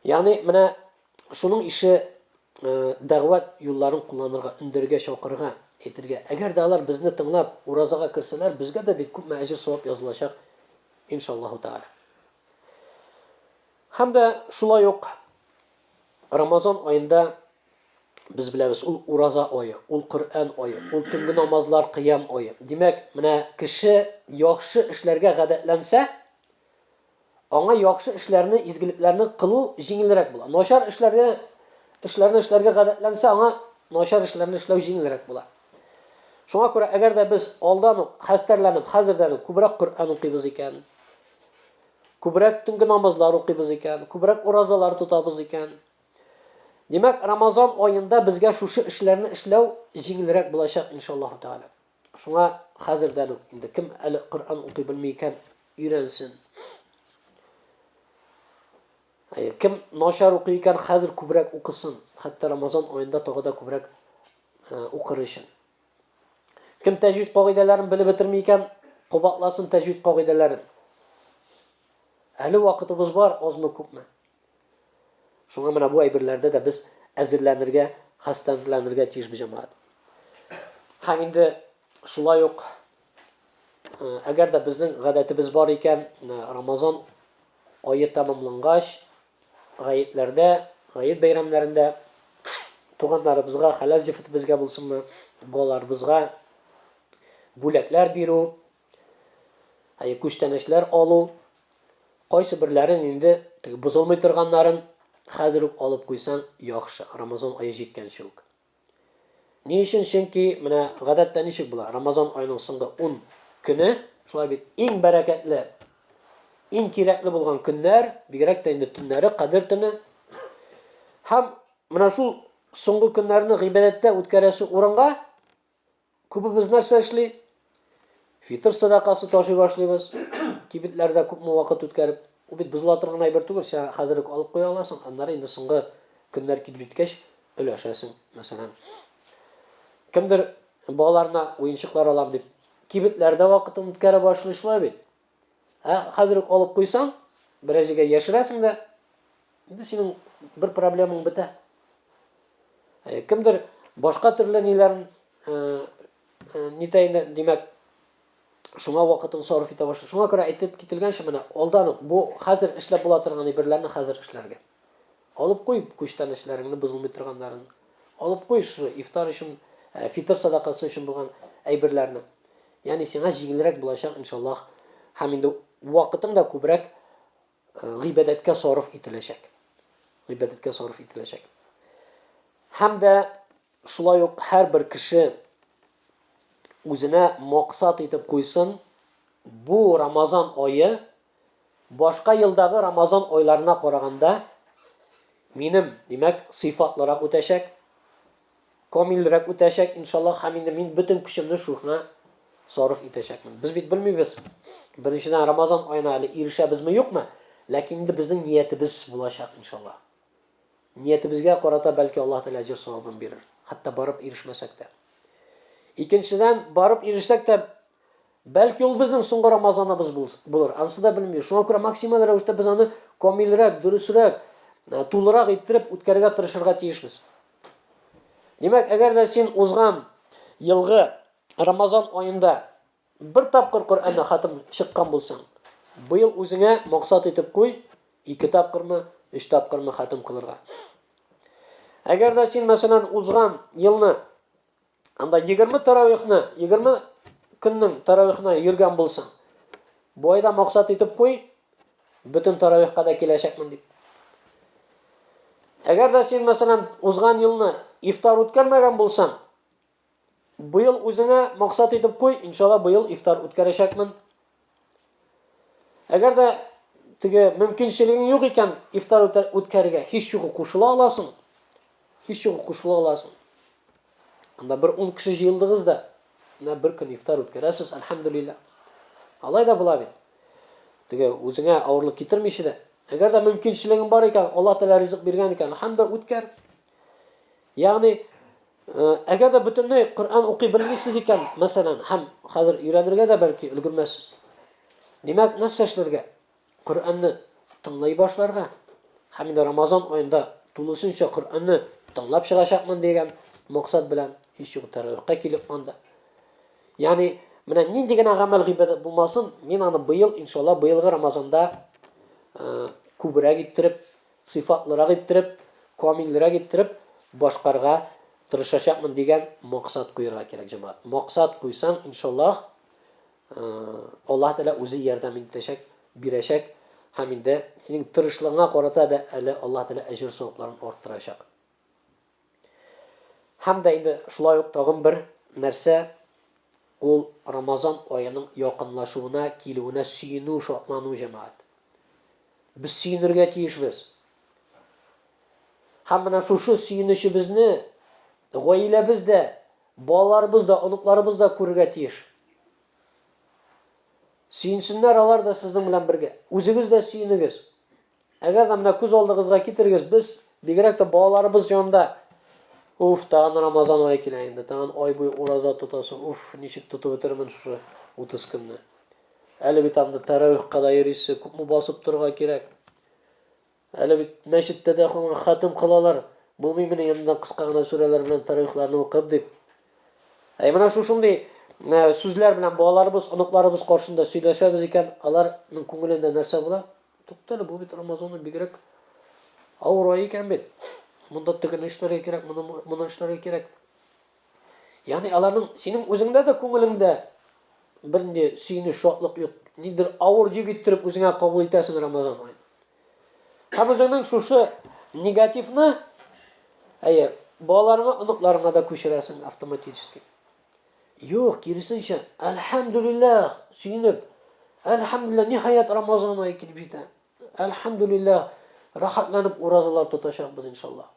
Ягъни менә шуның ише дәгъват юлларын кулланырга, өндәргә чакырга, әйтергә. Әгәр дә алар безне тыңлап уразага керсәләр, безгә дә бит күп әҗр савап язылачак иншаллаһу таала. Һәм дә шулай ук Рамазан аенда biz bilamiz, ул ураза ае, ул Коръән ае, ул төнге намазлар, Кыям ае. Димәк, менә кеше яхшы эшләргә гадәтләнсә, аңа яхшы эшләрне, изгелекләрне кылу җиңелрәк була. Начар эшләрне эшләргә гадәтләнсә, аңа начар эшләрне эшләү җиңелрәк була. Шуңа күрә, әгәр дә без алдан ук хәстәрләнеп, хәзердән ук күбрәк Коръән укыйбыз икән, күбрәк төнге намазлар укыйбыз икән, күбрәк уразалар тотабыз икән, димәк, Рамазан аенда безгә шушы эшләрне эшләү җиңелрәк булачак иншаллаһу таала. Шуңа хәзердән ук инде кем әле Коръән укый белми икән, өйрәнсен. Кем начар укый икән, хәзер күбрәк укысын. Хәтта Рамазан аенда тагы да күбрәк укыр өчен. Кем тәҗвид кагыйдәләрен белеп бетерми икән, кабатласын тәҗвид кагыйдәләрен. Әле вакытыбыз бар, азмы күпме? Шуңа менә бу әйберләрдә дә без әзерләнергә, хәстәрләнергә тиешбез җәмәгать. Һәм инде шулай ук әгәр дә безнең гадәтебез бар икән, Рамазан ае тәмамлангач, гаетләрдә, гает бәйрәмнәрендә туганнарыбызга, хәләл җифетебезгә булсынмы, балаларыбызга бүләкләр бирү, күчтәнәчләр алу, кайсы берләрен инде бозылмый торганнарын хәзер үк алып куйсаң яхшы, Рамазан ае җиткәнче үк. Ни өчен? Чөнки менә гадәттә ничек була? Рамазан аеның соңгы 10 көне, шулай бит иң бәрәкәтле, иң кирәкле булган көннәр, бигрәк тә инде төннәре, Кадер төне. Һәм менә шул соңгы көннәрне гыйбадәттә үткәрәсе урынга күбебез нәрсә эшли? Фитр садакасы ташый башлыйбыз. Кибетләрдә күпме вакыт үткәреп, ул бит бозыла торган әйбер түгел, син хәзер үк алып куя аласың, аннары инде соңгы көннәр килеп җиткәч өләшәсең. Мәсәлән, кемдер балаларына уенчыклар алам дип, кибетләрдә вакытын үткәрә башлый, шулай бит. Хәзер үк алып куйсаң, берәр җиргә яшерәсең дә, инде синең бер проблемаң бетә. Кемдер башка төрле ниләрен нитәйне, димәк, шуңа вакытын сарыф итә башлый. Шуңа күрә әйтеп кителгәнчә, менә алдан ук бу хәзер эшләп була торган әйберләрне хәзер эшләргә. Алып куй күчтән эшләреңне, бозылмый торганнарын. Алып куй шу ифтар өчен, фитр садакасы өчен булган әйберләрне. Ягъни сиңа җиңелрәк булачак иншаллах. Һәм инде вакытың да күбрәк гыйбадәткә сарыф ителәчәк. Гыйбадәткә сарыф ителәчәк. Һәм дә шулай ук һәрбер кеше үзенә максат итеп куйсын, бу Рамазан ае башка елдагы Рамазан айларына караганда минем, димәк, сыйфатлырак үтәчәк, камилрәк үтәчәк иншаллах, һәм инде мин бөтен көчемне шуңа сарыф итәчәкмен. Без бит белмибез. Беренчедән Рамазан аена әле ирешәбезме, юкмы? Ләкин инде безнең ниятебез булачак иншаллах. Ниятебезгә карата бәлки Аллаһ Тәгалә аҗр савабын бирер. Хәтта барып ирешмәсәк тә. Икенчедән, барып ирешсәк тә, бәлки ул безнең соңгы Рамазаныбыз булыр. Ансы да белмибез. Шуңа күрә максималь рәвештә без аны камилрәк, дөресрәк, тулырак иттереп үткәрергә тырышырга тиешбез. Димәк, әгәр дә син узган елгы Рамазан аенда бер тапкыр Коръәнне хатым чыккан булсаң, быел үзеңә максат итеп куй, 2 тапкырмы, 3 тапкырмы хатым кылырга. Әгәр дә син, мәсәлән, узган елны анда 20 таравихны, 20 көннең таравихны йөргән булсаң, бу айда максат итеп куй, бөтен таравихка да киләчәкмен дип. Әгәр дә син, мәсәлән, узган елны ифтар үткәрмәгән булсаң, быел үзеңә максат итеп куй, иншалла быел ифтар үткәрәчәкмен. Әгәр дә теге мөмкинчелегең юк икән ифтар үткәрергә, һич югы кушыла аласың. Һич югы кушыла аласың. Анда бер 10 кеше җыелдыгыз да, бер көн ифтар үткәрәсез, әлхәмдүлиллаһ. Алай да була бит. Теге үзеңә авырлык китермичә дә. Әгәр дә мөмкинчелегең бар икән, Аллаһ Тәгалә ризык биргән икән, һәмдә үткәр. Ягъни, әгәр дә бөтенләй Коръән укый белмисез икән, мәсәлән, һәм хәзер өйрәнергә дә бәлки өлгермәссез. Димәк, нәрсә эшләргә? Коръәнне тыңлый башларга. Һәм инде Рамазан аенда тулысынча Коръәнне тыңлап чыгачакмын дигән максат белән һич юк таравихка килеп анда. Ягъни, менә нинди генә гамәл гыйбадәт булмасын, мин аны быел иншаллах быелгы Рамазанда күбрәк иттереп, сыйфатлырак иттереп, камилрәк иттереп башкарга тырышачакмын дигән максат куярга кирәк, җәмәгать. Максат куйсаң, иншаллах, Аллаһ Тәгалә үзе ярдәм итәчәк, бирәчәк, һәм инде синең тырышлыгыңа карата да әле Аллаһ Тәгалә аҗр савапларын арттырачак. Һәм дә инде шулай ук тагын бер нәрсә, ул Рамазан аеның якынлашуына, килүенә сөенү, шатлану, җәмәгать. Без сөенергә тиешбез. Һәм менә шушы сөенешебезне гаиләбез дә, балаларыбыз да, оныкларыбыз да күрергә тиеш. Сөенсеннәр алар да сезнең белән бергә. Үзегез дә сөенегез. Әгәр дә менә күз алдыгызга китерегез, без бигрәк тә балаларыбыз янында, уф, тагын Рамазан ае килә инде, тагын ай буе ураза тотасың, уф, ничек тотып бетермен шушы 30 көнне. Әле бит анда таравихка да йөрисез, күпме басып торырга кирәк. Әле бит мәчеттә дә хатым кылалар. Булмый менә янда кыска гына сүрәләр белән таравихларны укып дип. Менә шушындый сүзләр белән балаларыбыз, оныкларыбыз каршында сөйләшәбез икән, аларның күңелендә нәрсә була? Туктале, бу бит Рамазанны бигрәк авыр ай икән бит. Монда тегене эшләргә кирәк, моны эшләргә кирәк. Ягъни аларның синең үзеңдә дә күңелеңдә бернинди сөенеш, шатлык юк. Нидер авыр йөк иттереп үзеңә кабул итәсең Рамазан ай. Һәм үзеңнең шушы негативны Балаларыңа, оныкларыңа да күчерәсең автоматически. Юк, киресенчә, әлхәмдүлиллаһ, сөенеп, әлхәмдүлиллаһ, ниһаять Рамазан ае килеп җитә. Әлхәмдүлиллаһ, рәхәтләнеп уразалар тотачакбыз иншаллаһ.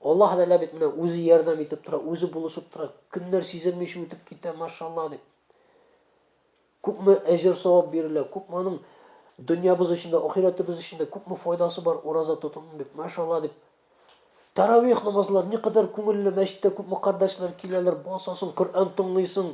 Аллаһ Тәгалә бит менә үзе ярдәм итеп тора, үзе булышып тора. Көннәр сизелмичә үтеп китә, машалла дип. Күпме әҗр савап бирелә, күпме аның дөньябыз өчен дә, ахиратыбыз өчен дә күпме файдасы бар ураза тотуның дип, машалла дип. Таравих намазлар никадәр күңелле, мәчеттә күпме кардәшләр киләләр, басасың, Коръән тыңлыйсың,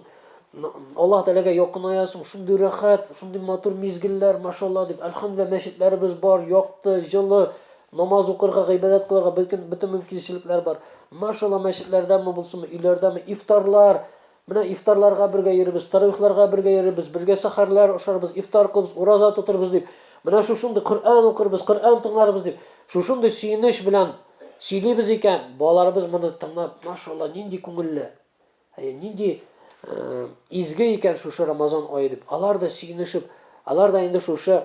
Аллаһ Тәгаләгә якынаясың, шундый рәхәт, шундый матур мизгелләр, машалла дип. Әлхәмдүлиллаһ, мәчетләребез бар, якты, җылы, намаз укырга, гыйбадәт кылырга бөтен мөмкинчелекләр бар. Машалла, мәчетләрдәме булсынмы, өйләрдәме, ифтарлар. Менә ифтарларга бергә йөрибез, таравихларга бергә йөрибез, бергә сәхәрләр ашарбыз, ифтар кылыбыз, ураза тотырбыз дип. Менә шушындый Коръән укырбыз, Коръән тыңларбыз дип. Шушындый сөенеч белән сөйлибез икән, балаларыбыз моны тыңлап, машалла, нинди күңелле, нинди изге икән шушы Рамазан ае дип. Алар да сөенешеп, алар да инде шушы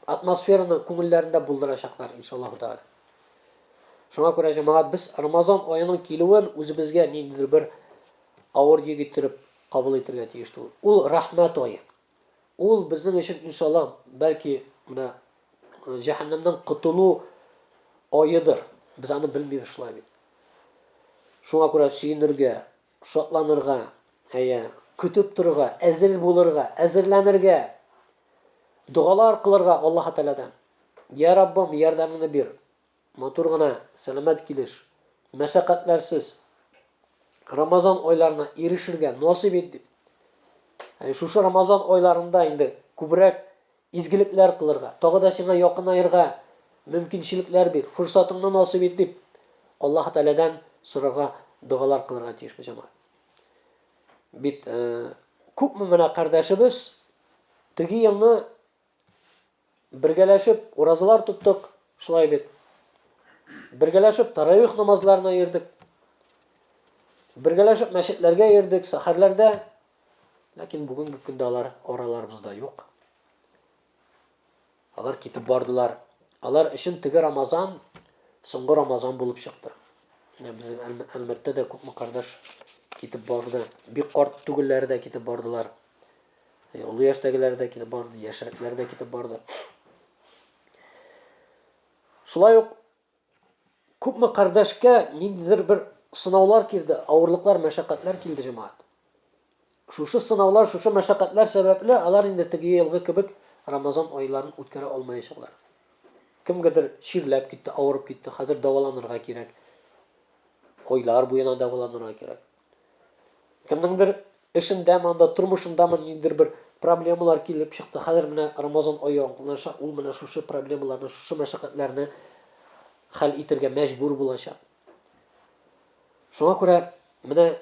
атмосфераны күңелләрендә булдырачаклар иншаллаһу тәгалә. Шуңа күрә җәмәгать, без Рамазан аеның килүен үзебезгә ниндидер бер авыр йөк иттереп кабул итәргә тиеш түгел. Ул рәхмәт ае. Ул безнең өчен иншаллаһ бәлки менә җәһәннәмнән котылу аедыр. Без аны белмибез шулай бит. Шуңа күрә сөенергә, шатланырга, көтеп торырга, әзер булырга, әзерләнергә, дуалар кылырга Аллаһ Тәгаләдән. Я Раббым, ярдәмеңне бир. Матур гына, сәламәт килеш, мәшәкатьләрсез Рамазан айларына ирешергә насыйп ит дип. Шушы Рамазан айларында инде күбрәк изгелекләр кылырга, тагы да сиңа якынаерга мөмкинчелекләр бир, фурсатыңны насыйп ит дип Аллаһ Тәгаләдән сорарга, дуалар кылырга тиешбез җәмәгать. Бит күпме менә кардәшебез теге елны бергәләшеп уразалар тоттык, шулай бит. Бергәләшеп таравих намазларына йөрдек. Бергәләшеп мәчетләргә йөрдек, сәхәрләрдә. Ләкин бүгенге көндә алар араларыбызда юк. Алар китеп бардылар. Алар өчен теге Рамазан соңгы Рамазан булып чыкты. Безнең әлбәттә дә күпме кардәш китеп барды. Бик карт түгелләр дә китеп бардылар. Олы яшьтәгеләр дә китеп барды, яшьрәкләр дә китеп барды. Шулай ук күпме кардәшкә ниндидер бер сынаулар килде, авырлыклар, мәшәкатьләр килде җәмәгать. Шушы сынаулар, шушы мәшәкатьләр сәбәпле алар инде теге елгы кебек Рамазан айларын үткәрә алмаячаклар. Кемгәдер чирләп китте, авырып китте, хәзер дәваланырга кирәк. Айлар буена дәваланырга кирәк. Кемнеңдер эшендәме, анда тормышындамы ниндидер бер проблемалар килеп чыкты. Хәзер менә Рамазан ае аңлаша, ул менә шушы проблемаларны, шушы мәшәкатьләрне хәл итәргә мәҗбүр булачак. Шуңа күрә менә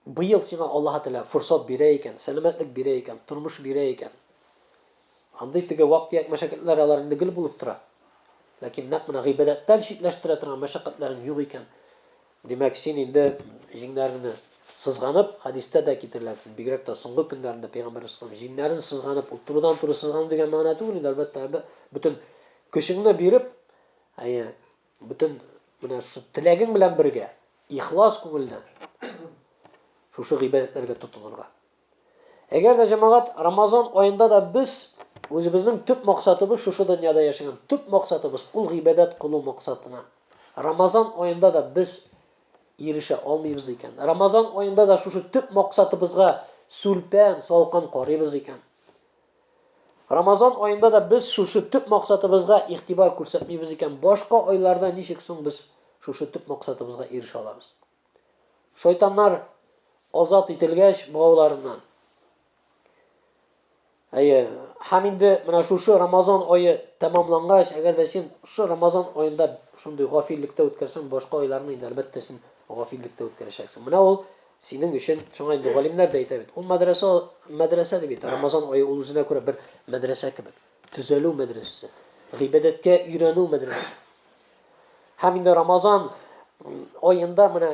быел сиңа Аллаһ Тәгалә фурсат бирә икән, сәламәтлек бирә икән, тормыш бирә икән. Андый теге вакыт мәшәкатьләр алар инде гел булып тора. Ләкин нәкъ менә гыйбадәттән читләштерә торган мәшәкатьләрең юк икән. Димәк, син инде җиңнәреңне сызганып, хадистә дә китерелә. Бигрәк тә соңгы көннәрендә Пәйгамбәр саллаллаһу алейһи җиңнәрен сызганып, турыдан-туры сызганып дигән мәгънә түгел, әлбәттә, бөтен көчеңне биреп, бөтен менә шу теләгең белән бергә, ихлас күңелдән шушы гыйбадәтләргә тотынырга. Әгәр дә җәмәгать Рамазан аенда да без үзебезнең төп максатыбыз шушы дөньяда яшәгән, төп максатыбыз ул гыйбадәт кылу максатына. Рамазан аенда да без ирешә алмыйбыз икән. Рамазан аенда да шушы төп максатыбызга сүлпән, салкын карыйбыз икән. Рамазан аенда да без шушы төп максатыбызга игътибар күрсәтмибез икән. Башка айларда ничек соң без шушы төп максатыбызга ирешә алабыз? Шайтаннар азат ителгәч бугауларыннан. Һәм инде менә шушы Рамазан ае тәмамлангач, әгәр дә син шушы Рамазан аенда шундый гафиллектә үткәрсәң, башка айларны инде әлбәттә син гафиллектә үткәрәчәксең. Менә ул синең өчен, шуңа инде галимнәр дә әйтә бит. Ул мәдрәсә дип әйтә. Рамазан ае ул үзенә күрә бер мәдрәсә кебек. Төзәлү мәдрәсәсе, гыйбадәткә өйрәнү мәдрәсәсе. Һәм инде Рамазан аенда менә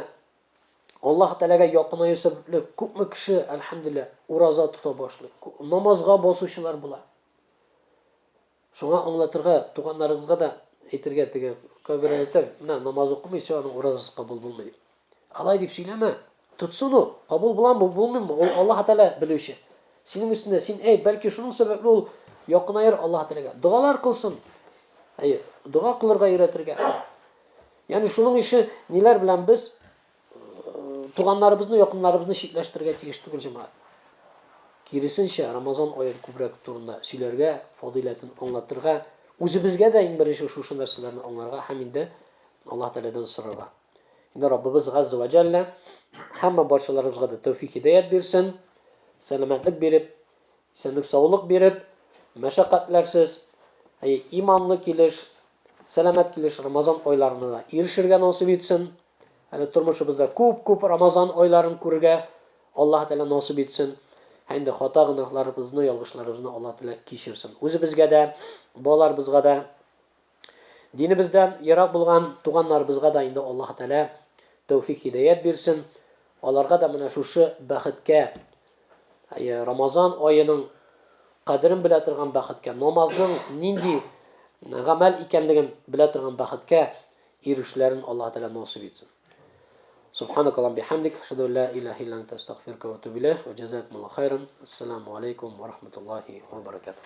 Аллаһ Тәгаләгә якынаю сәбәпле күпме кеше, әлхәмдүлиллаһ, ураза тота башлый. Намазга басучылар була. Шуңа аңлатырга, туганнарыгызга да aytirga tege kabir aytar, "Mana namoz o'qimaysa, uning ro'zasi qabul bo'lmaydi." Alay deb söyleme. Tutsun o. Kabul bulan bu bulmayın mı? Allah Teala bilişi. Senin üstünde sen belki şunun sebebi ol yakın ayır Allah Teala. Dualar kılsın. Hayır. Dua kılırga öğretirge. Yani şunun işi neler bilen biz tuğanlarımızı, yakınlarımızı şikleştirge teşekkür cemaat. Kirisinçe Ramazan ayı kubrak turunda silerge fadiletini anlatırga. Özümüzge de en birinci şu narsalarını anlarga haminde Allah Teala'dan sırrıga. Şimdi Rabbimiz Azze ve Celle hamma barchalarımızga da tevfik hidayet versin, selametlik berip, senlik sağlık berip, meşakkatlersiz, imanlı kilish, selamet kilish Ramazan oylarına da erişirge nasip etsin. Yani turmuşumuzda ko'p Ramazan oylarini ko'rga Allah Teala nasip etsin. Hem de hata günahlarımızı, yalgışlarımızı Allah Teala kechirsin. O'zimizga da, bolalarımızga da, dinimizden yiroq bo'lgan tuğanlarımızga da endi Allah Teala tevfik hidayet versin. Onlarga da mana şu baxtga, Ramazan oyının qadrin bila turgan baxtga, namozning nindi amal ekanligini bila turgan baxtga erishishlarini Allah Teala nasib etsin. Subhanakallah bihamdik, ashhadu an la ilaha illa anta astaghfiruka va atubu ilayk va jazakumullohu khayran. Assalomu alaykum va rahmatullohi va barakatuh.